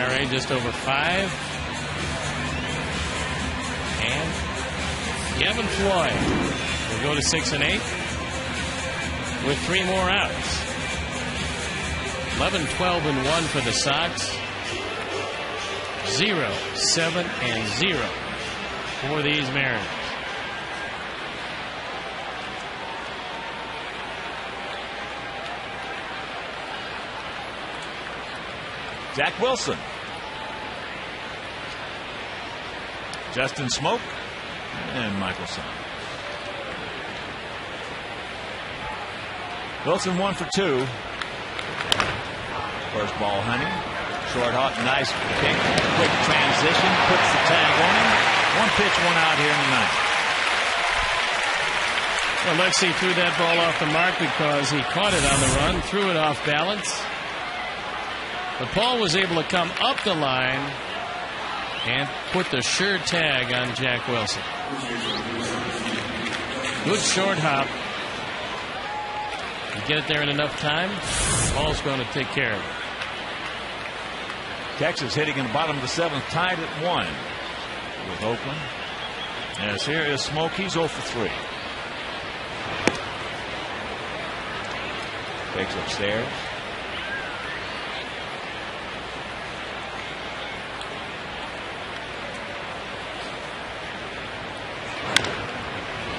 ERA, just over 5. And Gavin Floyd will go to 6 and 8 with 3 more outs. 11, 12 and 1 for the Sox. 0, 7 and 0 for these Mariners. Jack Wilson. Justin Smoke and Michelson. Wilson 1 for 2. First ball, Honey. Short hop, nice kick. Quick transition, puts the tag on him. 1 pitch, 1 out here in the ninth. Well, Lexi threw that ball off the mark because he caught it on the run, threw it off balance. But Paul was able to come up the line and put the sure tag on Jack Wilson. Good short hop. You get it there in enough time, Paul's going to take care of it. Texas hitting in the bottom of the 7th, tied at 1 with Oakland. As here is Smoke. He's 0 for 3. Takes upstairs.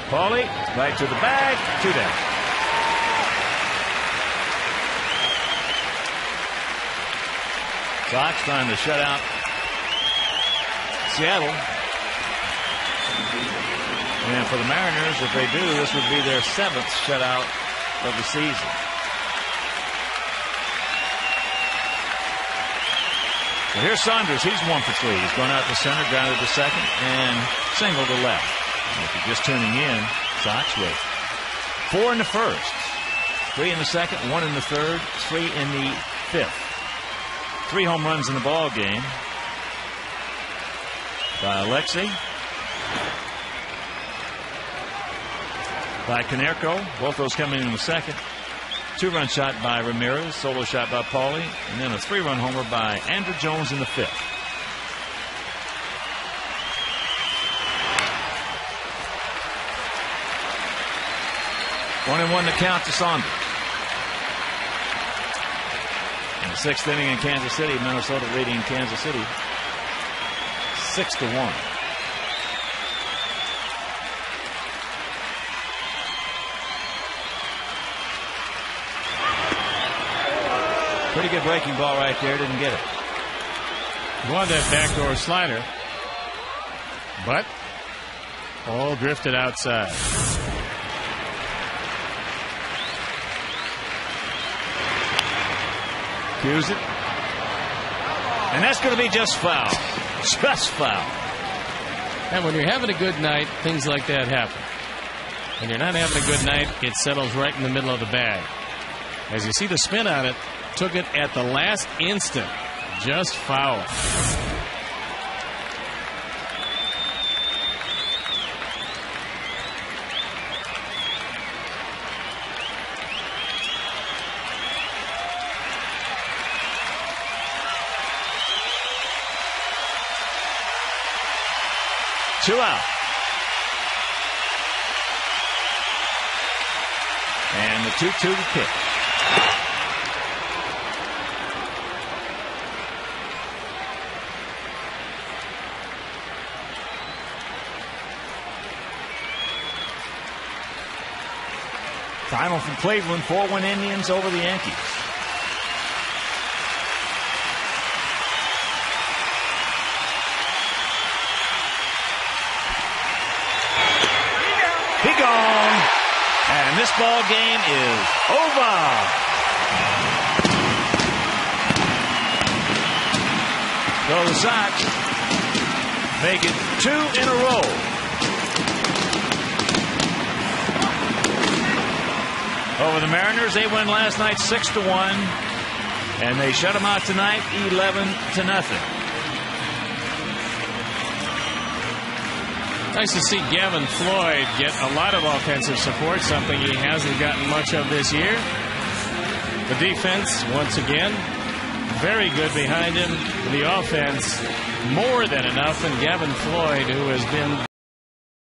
Paulie, right to the bag, 2 down. Sox trying to shut out Seattle. And for the Mariners, if they do, this would be their 7th shutout of the season. So here's Saunders. He's 1 for 3. He's going out to center, grounded to second, and single to left. And if you're just tuning in, Sox with 4 in the first, 3 in the second, 1 in the third, 3 in the fifth. 3 home runs in the ball game by Alexei, by Konerko. Both those coming in the second. 2-run shot by Ramirez, solo shot by Paulie, and then a 3-run homer by Andrew Jones in the fifth. One and 1 to count to Saunders. In the 6th inning in Kansas City, Minnesota leading Kansas City 6-1. Pretty good breaking ball right there. Didn't get it. He wanted that backdoor slider, but all drifted outside. Cues it. And that's going to be just foul. Just foul. And when you're having a good night, things like that happen. When you're not having a good night, it settles right in the middle of the bag. As you see the spin on it, took it at the last instant. Just foul. Two out. And the 2-2 pitch. Final from Cleveland, 4-1 Indians over the Yankees. He gone. And this ball game is over. So the Sox make it 2 in a row. Over the Mariners. They win last night 6-1, and they shut them out tonight 11-0. Nice to see Gavin Floyd get a lot of offensive support, something he hasn't gotten much of this year. The defense, once again, very good behind him. The offense more than enough, and Gavin Floyd, who has been